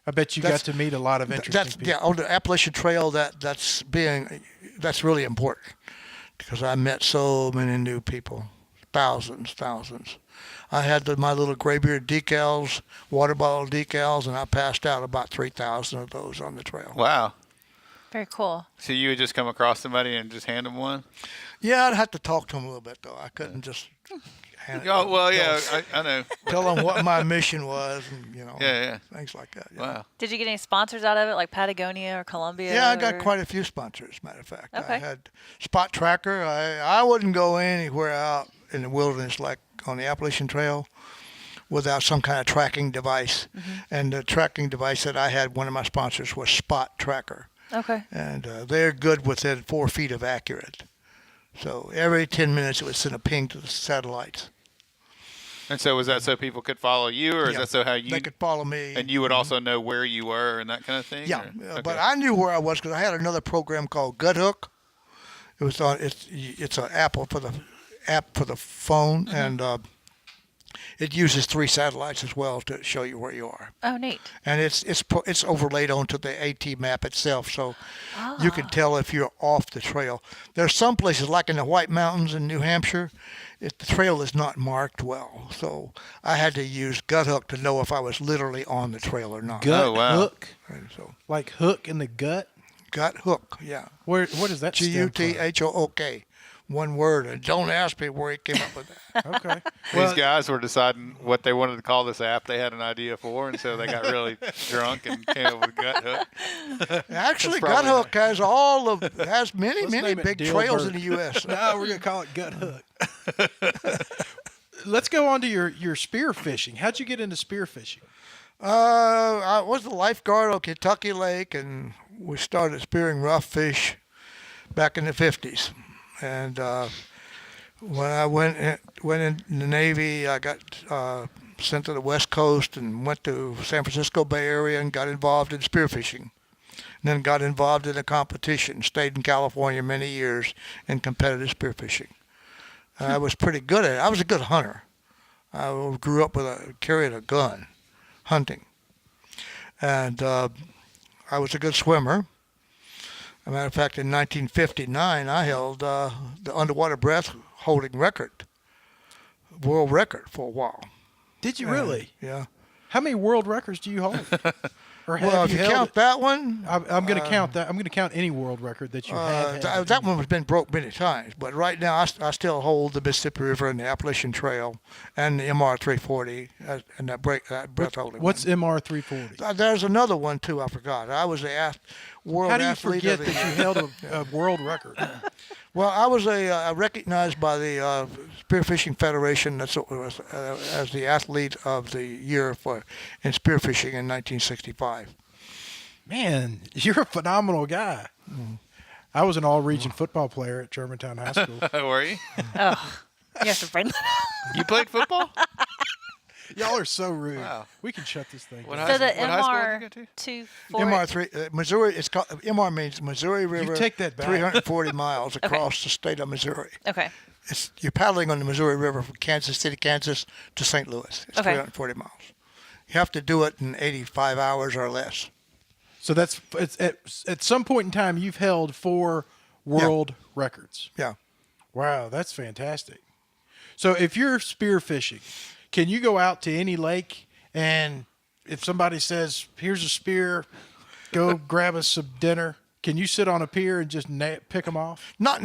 I bet you got to meet a lot of interesting people. Yeah, on the Appalachian Trail, that's really important, because I met so many new people, thousands. I had my little graybeard decals, water bottle decals, and I passed out about 3,000 of those on the trail. Wow. Very cool. So you would just come across somebody and just hand them one? Yeah, I'd have to talk to them a little bit, though. I couldn't just hand it. Oh, well, yeah, I know. Tell them what my mission was, and Yeah. things like that. Yeah. Wow. Did you get any sponsors out of it, like Patagonia or Columbia? Yeah, I got or- quite a few sponsors, matter of fact. Okay. I had Spot Tracker. I wouldn't go anywhere out in the wilderness like on the Appalachian Trail without some kind of tracking device. Mm-hmm. And the tracking device that I had, one of my sponsors, was Spot Tracker. Okay. And they're good within 4 feet of accurate. So every 10 minutes it would send a ping to the satellites. And so was that so people could follow you, or is Yeah, that so how you... They could follow me. And you would also know where you were and that kind of thing? Yeah, or? Okay. but I knew where I was because I had another program called Gut Hook. It was on. It's an app for the phone, and it uses 3 satellites as well to show you where you are. Oh, neat. And it's overlaid onto the AT map itself, so you can tell if you're off the trail. There's some places like in the White Mountains in New Hampshire, the trail is not marked well, so I had to use Gut Hook to know if I was literally on the trail or not. Gut Oh, wow. hook? And so Like hook in the gut? Gut Hook, yeah. What does that stand for? Guthook. One word, and don't ask me where he came up with that. Okay. These guys were deciding what they wanted to call this app they had an idea for, and so they got really drunk and came up with Gut Hook. Actually, That's probably Gut Hook has many Let's name it big Deal trails Bird. in the U.S. No, we're going to call it gut hook. Let's go on to your spear fishing. How'd you get into spear fishing? I was the lifeguard on Kentucky Lake, and we started spearing rough fish back in the 50s. And when I went in the Navy, I got sent to the West Coast and went to San Francisco Bay Area and got involved in spearfishing. And then got involved in a competition, stayed in California many years in competitive spearfishing. I was pretty good at it. I was a good hunter. I grew up carrying a gun, hunting. And I was a good swimmer. As a matter of fact, in 1959, I held the underwater breath holding world record for a while. Did you really? Yeah. How many world records do you hold? Or Well, have if you held count it? that one, I'm going to count that. I'm going to count any world record that you have had. that one has been broke many times. But right now, I still hold the Mississippi River and the Appalachian Trail and the MR 340 and that breath holding. What's one. MR 340? There's another one too. I forgot. I was the world How do you athlete forget of the that you year. held a world record? Well, I was recognized by the Spearfishing Federation as the athlete of the year in spearfishing in 1965. Man, you're a phenomenal guy. I was an all-region football player at Germantown High School. Were you? Oh, you have to bring that up. You played football? Y'all are so rude. Wow. We can shut this thing What down. So the what high school did you MR go to? 240. MR3, Missouri. It's called MR means Missouri River. take that back. 340 miles across the state of Missouri. Okay. You're paddling on the Missouri River from Kansas City, Kansas to St. Louis. It's Okay. 340 miles. You have to do it in 85 hours or less. So it's at some point in time you've held 4 world records. Yeah. Wow, that's fantastic. So if you're spearfishing, can you go out to any lake and if somebody says, "Here's a spear, go grab us some dinner," can you sit on a pier and just pick them off? Not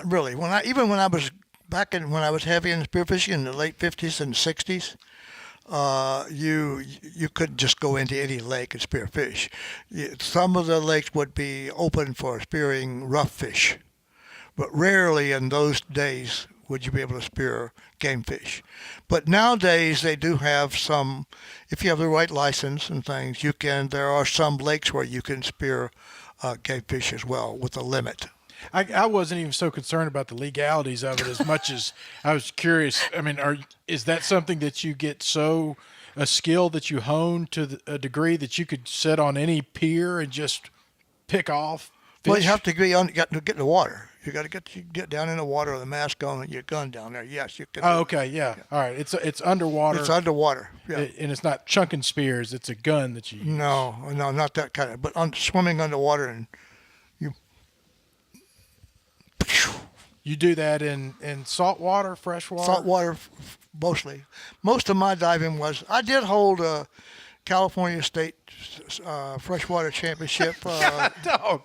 really. When I was when I was heavy in spearfishing in the late 50s and 60s, you couldn't just go into any lake and spear fish. Some of the lakes would be open for spearing rough fish, but rarely in those days would you be able to spear game fish. But nowadays they do have some. If you have the right license and things, you can. There are some lakes where you can spear game fish as well with a limit. I wasn't even so concerned about the legalities of it as much as I was curious. I mean, is that something that you get a skill that you hone to a degree that you could sit on any pier and just pick off fish? Well, you have to get in the water. You got to get down in the water with a mask on and your gun down there. Yes, you can. Oh, okay, yeah. All right, it's underwater. It's underwater. Yeah. And it's not chunking spears. It's a gun that you use. No, not that kind of. But swimming underwater and you. You do that in salt water, fresh water? Salt water, mostly. Most of my diving I did hold a California State freshwater championship, No.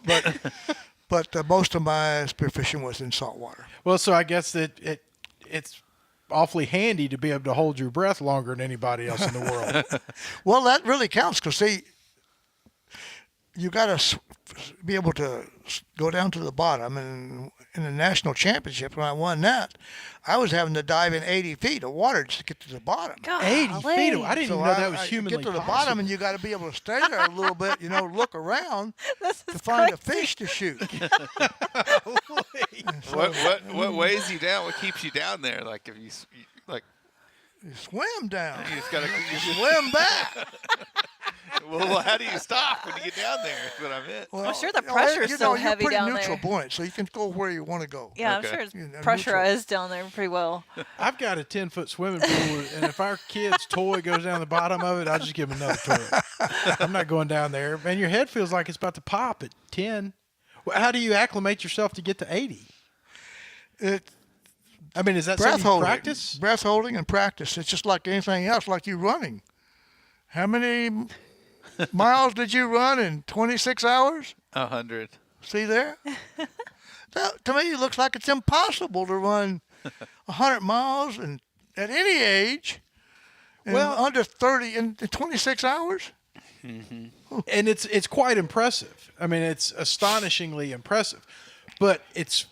but most of my spearfishing was in salt water. Well, so I guess that it's awfully handy to be able to hold your breath longer than anybody else in the world. Well, that really counts because, see, you got to be able to go down to the bottom. And in the national championship, when I won that, I was having to dive in 80 feet of water just to get to the bottom. 80 feet. I didn't even know that was you humanly get to the possible. bottom, and you got to be able to stay there a little bit, look around to find a fish to shoot. What weighs you down? What keeps you down there? Like if you Swim down. you just gotta. Swim back. Well, how do you stop when you get down there? Is what I meant. Well, I'm sure the pressure is so heavy you're pretty down neutral there. buoyant, so you can go where you want to go. Yeah, Okay. I'm sure it's Neutral. pressurized down there pretty well. I've got a 10-foot swimming pool, and if our kid's toy goes down the bottom of it, I'll just give him another toy. I'm not going down there. Man, your head feels like it's about to pop at 10. Well, how do you acclimate yourself to get to 80? I mean, is that Breath something you holding. practice? Breath holding and practice. It's just like anything else, like you running. How many miles did you run in 26 hours? 100. See there? That, to me, it looks like it's impossible to run 100 miles and at any age under 30 in 26 hours. Mm-hmm. And it's quite impressive. I mean, it's astonishingly impressive, but it's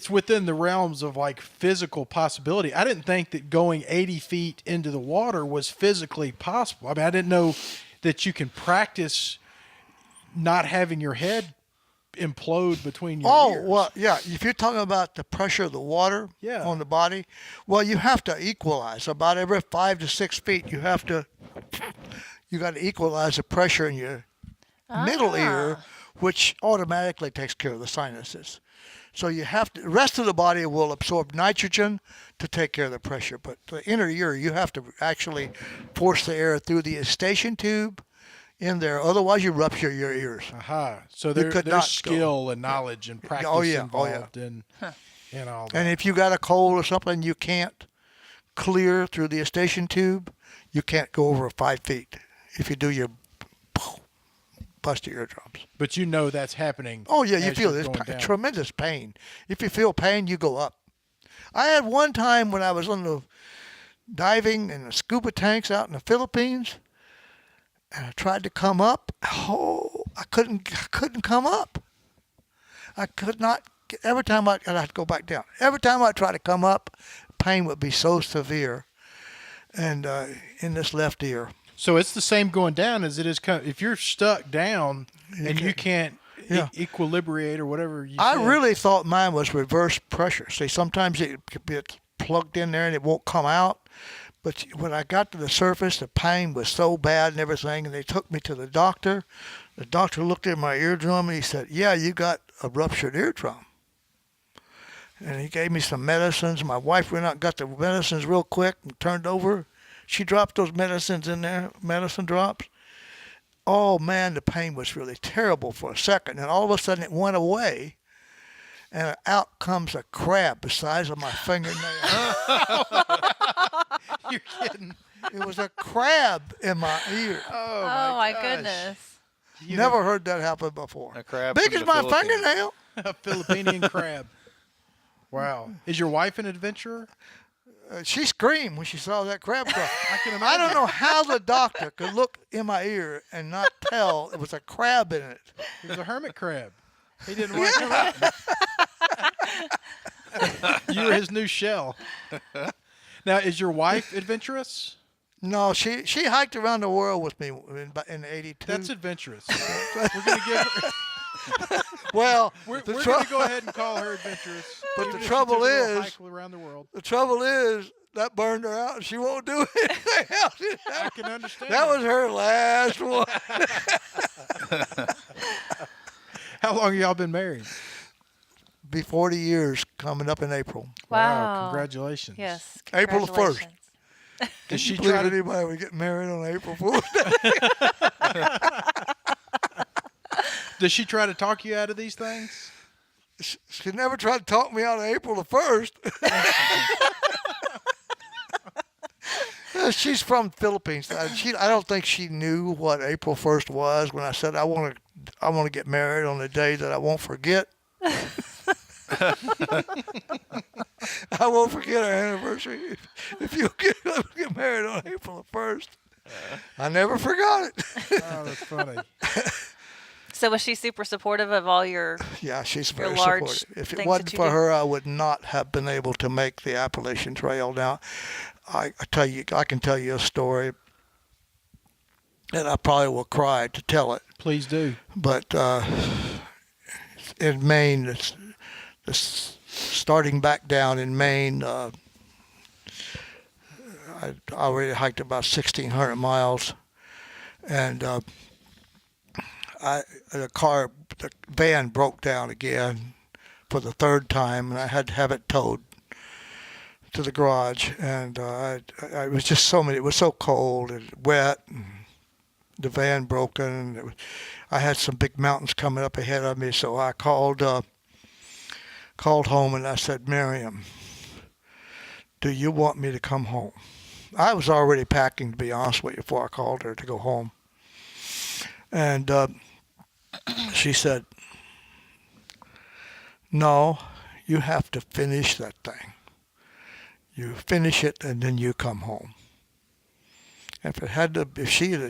within the realms of like physical possibility. I didn't think that going 80 feet into the water was physically possible. I mean, I didn't know that you can practice not having your head implode between your ears. Well, yeah. If you're talking about the pressure of the water on the body, well, you have to equalize. About every 5 to 6 feet, you got to equalize the pressure in your middle ear, which automatically takes care of the sinuses. So you have to. The rest of the body will absorb nitrogen to take care of the pressure, but the inner ear, you have to actually force the air through the eustachian tube in there. Otherwise, you rupture your ears. Aha. So You there's could not skill and knowledge and practice involved in all that. And if you got a cold or something you can't clear through the eustachian tube, you can't go over 5 feet if you do your bust your eardrums. But you know that's happening. Oh yeah, you as feel you're this going down. tremendous pain. If you feel pain, you go up. I had one time when I was on the diving in the scuba tanks out in the Philippines, and I tried to come up. Oh, I couldn't come up. I could not. Every time I'd have to go back down. Every time I tried to come up, pain would be so severe, and in this left ear. So it's the same going down as it is if you're stuck down and you can't equilibrate or whatever you I said. really thought mine was reverse pressure. See, sometimes it could be plugged in there and it won't come out. But when I got to the surface, the pain was so bad and everything, and they took me to the doctor. The doctor looked at my eardrum and he said, "Yeah, you got a ruptured eardrum." And he gave me some medicines. My wife went out and got the medicines real quick and turned over. She dropped those medicines in there, medicine drops. Oh, man, the pain was really terrible for a second. And all of a sudden it went away, and out comes a crab the size of my fingernail. You're kidding. It was a crab in my ear. Oh, Oh my gosh. goodness. You Never heard that happen before. A crab Big from as the my Philippines. fingernail. A Philippine crab. Wow. Is your wife an adventurer? She screamed when she saw that crab crawl. I can I imagine. don't know how the doctor could look in my ear and not tell it was a crab in it. It was a hermit crab. He didn't want to come out. You were his new shell. Now, is your wife adventurous? No, she hiked around the world with me in '82. That's adventurous. We're going to give her, well, we're the, going tr- to go ahead and call her adventurous. But even the if she trouble took a little is- hike around the world. the trouble is that burned her out, and she won't do anything else. I can understand. That was her last one. How long have y'all been married? Be 40 years coming up in April. Wow. Congratulations. Yes. April the 1st. congratulations. Does she Believe try to anybody would get married on April Fool's Day? Does she try to talk you out of these things? She never tried to talk me out of April the 1st. She's from Philippines. I don't think she knew what April 1st was when I said I want to get married on a day that I won't forget. I won't forget our anniversary. If you get married on April the 1st, I never forgot it. Oh, that's funny. So was she super supportive of all your? Yeah, she's very large supportive. If it things wasn't that you for do? her, I would not have been able to make the Appalachian Trail. Now, I can tell you a story, and I probably will cry to tell it. Please do. But in Maine, it's starting back down in Maine. I already hiked about 1,600 miles, and the van broke down again for the third time, and I had to have it towed to the garage. And it was just so many. It was so cold and wet, and the van broken. And I had some big mountains coming up ahead of me, so I called home and I said, "Miriam, do you want me to come home?" I was already packing, to be honest with you, before I called her to go home. And she said, "No, you have to finish that thing. You finish it and then you come home." If she'd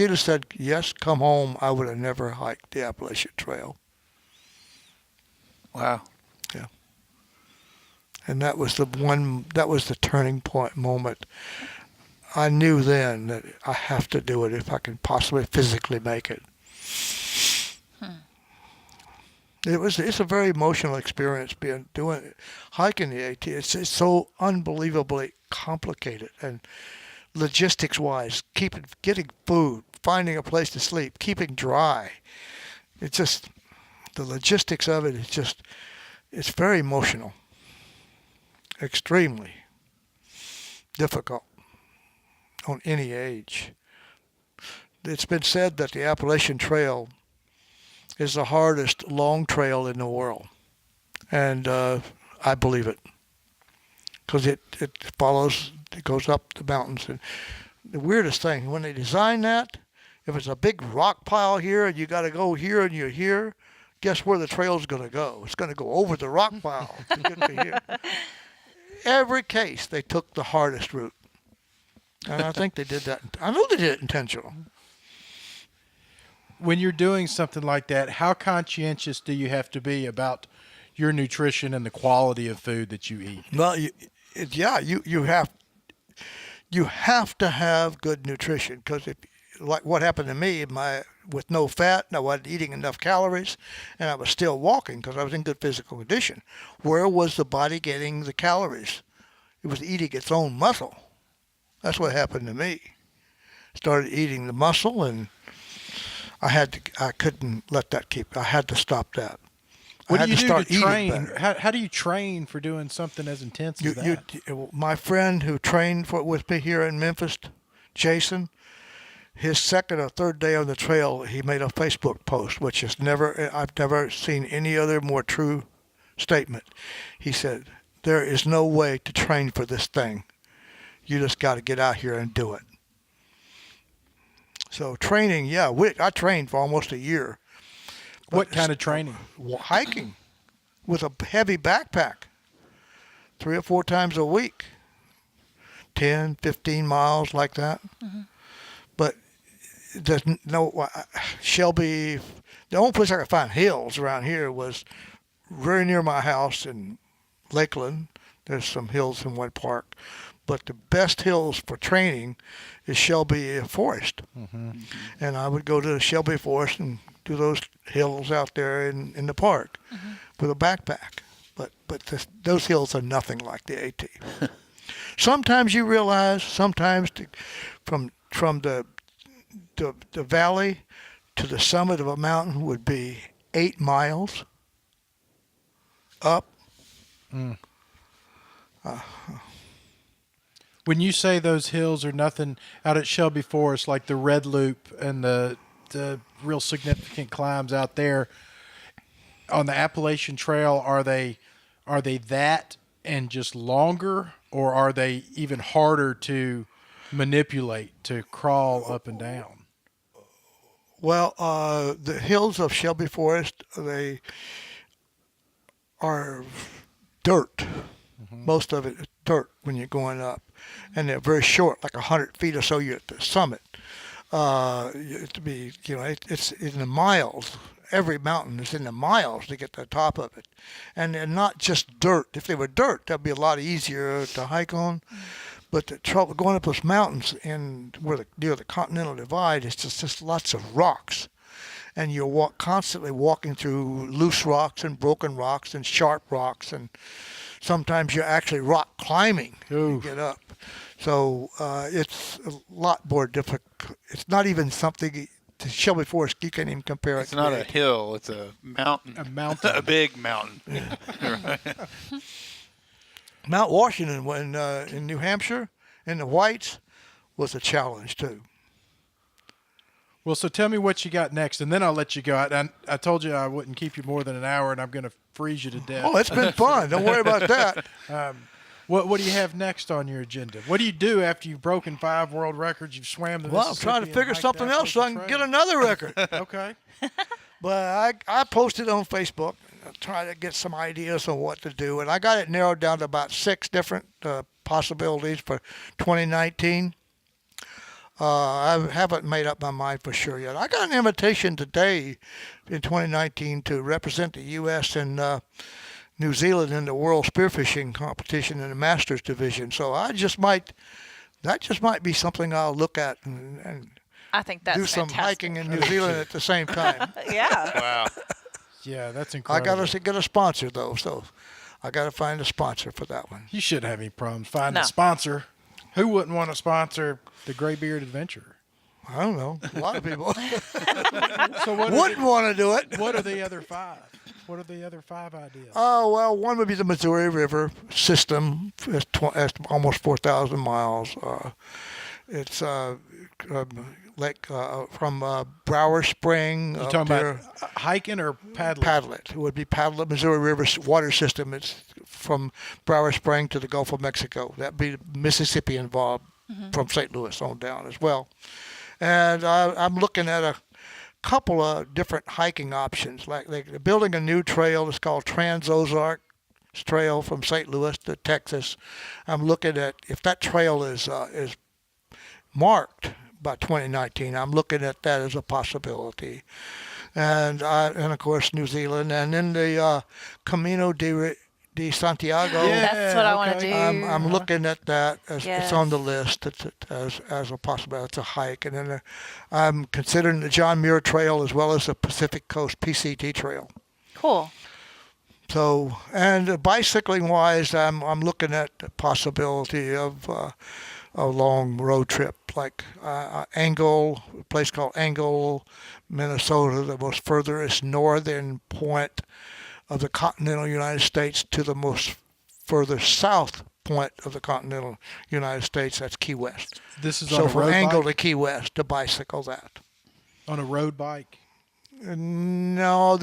have said yes, come home, I would have never hiked the Appalachian Trail. Wow. Yeah. And that was the turning point moment. I knew then that I have to do it if I can possibly physically make it. It's a very emotional experience hiking the AT. It's so unbelievably complicated, and logistics wise, getting food, finding a place to sleep, keeping dry. It's just the logistics of it it's very emotional. Extremely difficult on any age. It's been said that the Appalachian Trail is the hardest long trail in the world. And I believe it. Because it goes up the mountains. And the weirdest thing, when they designed that, If it's a big rock pile here and you got to go here and you're here, guess where the trail's going to go? It's going to go over the rock pile to get to here. Every case, they took the hardest route. And I think they did that. I know they did it intentional. When you're doing something like that, how conscientious do you have to be about your nutrition and the quality of food that you eat? Well, you have to have good nutrition, because if, like what happened to me, with no fat, and I wasn't eating enough calories, and I was still walking because I was in good physical condition. Where was the body getting the calories? It was eating its own muscle. That's what happened to me. Started eating the muscle, and I couldn't let that keep. I had to stop that. What do you do to train? How do you train for doing something as intense as that? My friend who trained with me here in Memphis, Jason, his second or third day on the trail, he made a Facebook post, which is I've never seen any other more true statement. He said, "There is no way to train for this thing. You just got to get out here and do it." So training, I trained for almost a year. What kind of training? Hiking with a heavy backpack 3 or 4 times a week, 10, 15 miles like that. Mm-hmm. But there's Shelby, the only place I could find hills around here was very near my house in Lakeland. There's some hills in one park. But the best hills for training is Shelby Forest. Mm-hmm. And I would go to Shelby Forest and do those hills out there in the park with a backpack. But those hills are nothing like the AT. Sometimes you realize, from the valley to the summit of a mountain would be 8 miles up. Mm. When you say those hills are nothing out at Shelby Forest, like the Red Loop and the real significant climbs out there on the Appalachian Trail, are they that and just longer, or are they even harder to manipulate, to crawl up and down? Well, the hills of Shelby Forest, they are dirt. Mm-hmm. Most of it is dirt when you're going up. And they're very short, like 100 feet or so. You're at the summit. It's in the miles. Every mountain is in the miles to get to the top of it. And they're not just dirt. If they were dirt, that'd be a lot easier to hike on. But the trouble going up those mountains near the Continental Divide is just lots of rocks. And you're constantly walking through loose rocks and broken rocks and sharp rocks, and sometimes you're actually rock climbing to get up. So it's a lot more difficult. It's not even something to Shelby Forest. You can't even compare it. It's not a hill. It's a mountain. A mountain. A big mountain. Yeah. Right. Mount Washington in New Hampshire, in the Whites, was a challenge too. Well, so tell me what you got next, and then I'll let you go. I told you I wouldn't keep you more than an hour, and I'm going to freeze you to death. Oh, it's been fun. Don't worry about that. What do you have next on your agenda? What do you do after you've broken 5 world records, you've swam the Mississippi? I'm trying to figure something else so I can get another record. Okay. But I posted on Facebook, trying to get some ideas on what to do, and I got it narrowed down to about 6 different possibilities for 2019. I haven't made up my mind for sure yet. I got an invitation today in 2019 to represent the U.S. in New Zealand in the World Spearfishing Competition in the Masters Division. So that just might be something I'll look at and I think that's do some hiking in New Zealand at the same time. Yeah. Wow. Yeah, that's incredible. I got to get a sponsor though, so I got to find a sponsor for that one. You shouldn't have any problems finding a sponsor. Who wouldn't want to sponsor the Graybeard Adventurer? I don't know. A lot of people So wouldn't want to do it. What are the other 5? What are the other 5 ideas? Oh, well, one would be the Missouri River system. It's almost 4,000 miles. It's lake from Brower Spring. You talking about hiking or paddling? Paddle it. It would be paddle it. Missouri River water system. It's from Brower Spring to the Gulf of Mexico. That'd be Mississippi involved from St. Louis on down as well. And I'm looking at a couple of different hiking options. Like they're building a new trail. It's called Trans-Ozark Trail from St. Louis to Texas. I'm looking at if that trail is marked by 2019. I'm looking at that as a possibility. And of course New Zealand, and then the Camino de Santiago. Yeah. That's what I want to do. I'm looking at that as it's on the Yes. list as a possibility. It's a hike, and then I'm considering the John Muir Trail as well as the Pacific Coast PCT Trail. Cool. So, and bicycling wise, I'm looking at the possibility of a long road trip, like Angle, a place called Angle, Minnesota, the most furthest northern point of the continental United States, to the most further south point of the continental United States. That's Key West. This is So on a from road Angle bike? to Key West to bicycle that. On a road bike? No,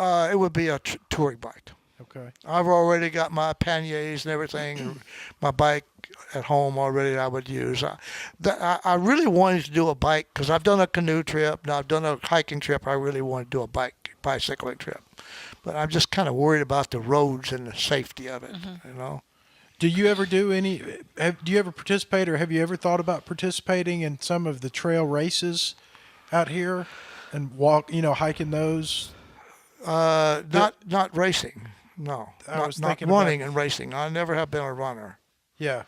it would be a touring bike. Okay. I've already got my panniers and everything, my bike at home already I would use. I really wanted to do a bike because I've done a canoe trip, now I've done a hiking trip. I really want to do a bicycling trip. But I'm just kind of worried about the roads and the safety of it, you know. Do you ever do do you ever participate, or have you ever thought about participating in some of the trail races out here and hiking those? Not racing. No, I was not thinking running and racing. I never have been a runner. Yeah.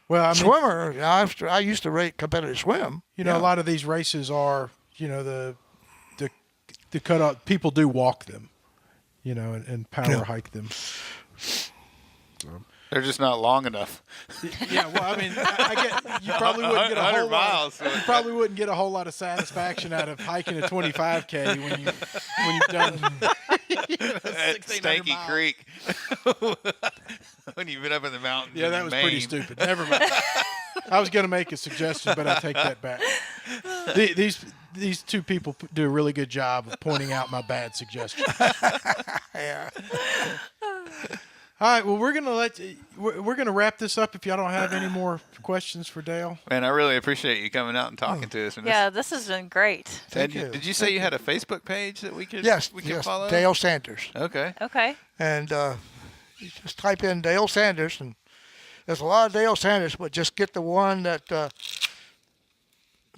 Well, I mean, Swimmer, I used to rate competitive swim. a lot of these races are, the cutoff. People do walk them, and power hike them. They're just not long enough. Yeah, well, I mean, I get you probably wouldn't get a 100 whole miles. lot. You probably wouldn't get a whole lot of satisfaction out of hiking a 25K when you've done At 1,600 Stanky miles. Creek. When you've been up in the mountains. Yeah, in that was pretty Maine. stupid. Never mind. I was going to make a suggestion, but I take that back. These two people do a really good job of pointing out my bad suggestion. Yeah. All right, well, we're gonna wrap this up if y'all don't have any more questions for Dale. Man, I really appreciate you coming out and talking to us. And Yeah, this has been great. Thank and you. Did you say you had a Facebook page that we could Yes, follow? Dale Sanders. Okay. Okay. And you just type in Dale Sanders, and there's a lot of Dale Sanders, but just get the one that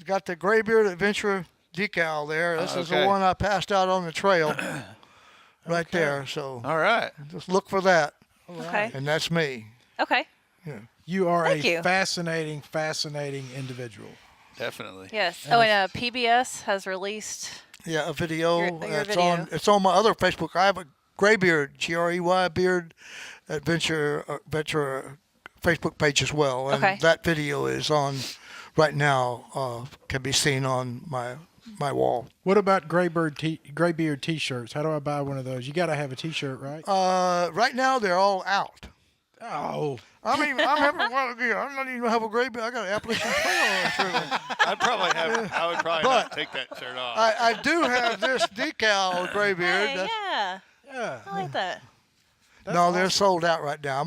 got the Graybeard Adventure decal there. This is the Okay. one I passed out on the trail right there. So All right. just look for that, Okay. and that's me. Okay. You are Thank you. fascinating individual. Definitely. Yes. Oh, and PBS has released. Yeah, a video. Your It's video. It's on my other Facebook. I have a Graybeard, Grey Beard Adventure Facebook page as well, and Okay. that video is on right now. Can be seen on my wall. What about Graybeard T-shirts? How do I buy one of those? You got to have a T-shirt, right? Right now they're all out. Oh, I mean, I'm having I'm not even have a Graybeard. I got an Appalachian Trail shirt. I would probably not take that shirt off. I do have this decal Graybeard. Hey, yeah. yeah. I like that. No, they're sold out right now.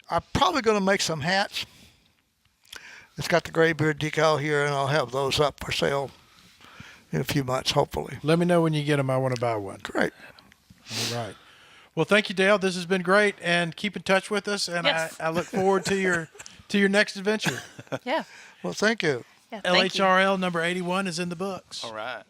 I'm probably going to make some hats. It's got the Graybeard decal here, and I'll have those up for sale in a few months, hopefully. Let me know when you get them. I want to buy one. Great. All right. Well, thank you, Dale. This has been great, and keep in touch with us. And Yes. I look forward to your next adventure. Yeah. Well, thank you. Yeah. Thank you. LHRL number 81 is in the books. All right.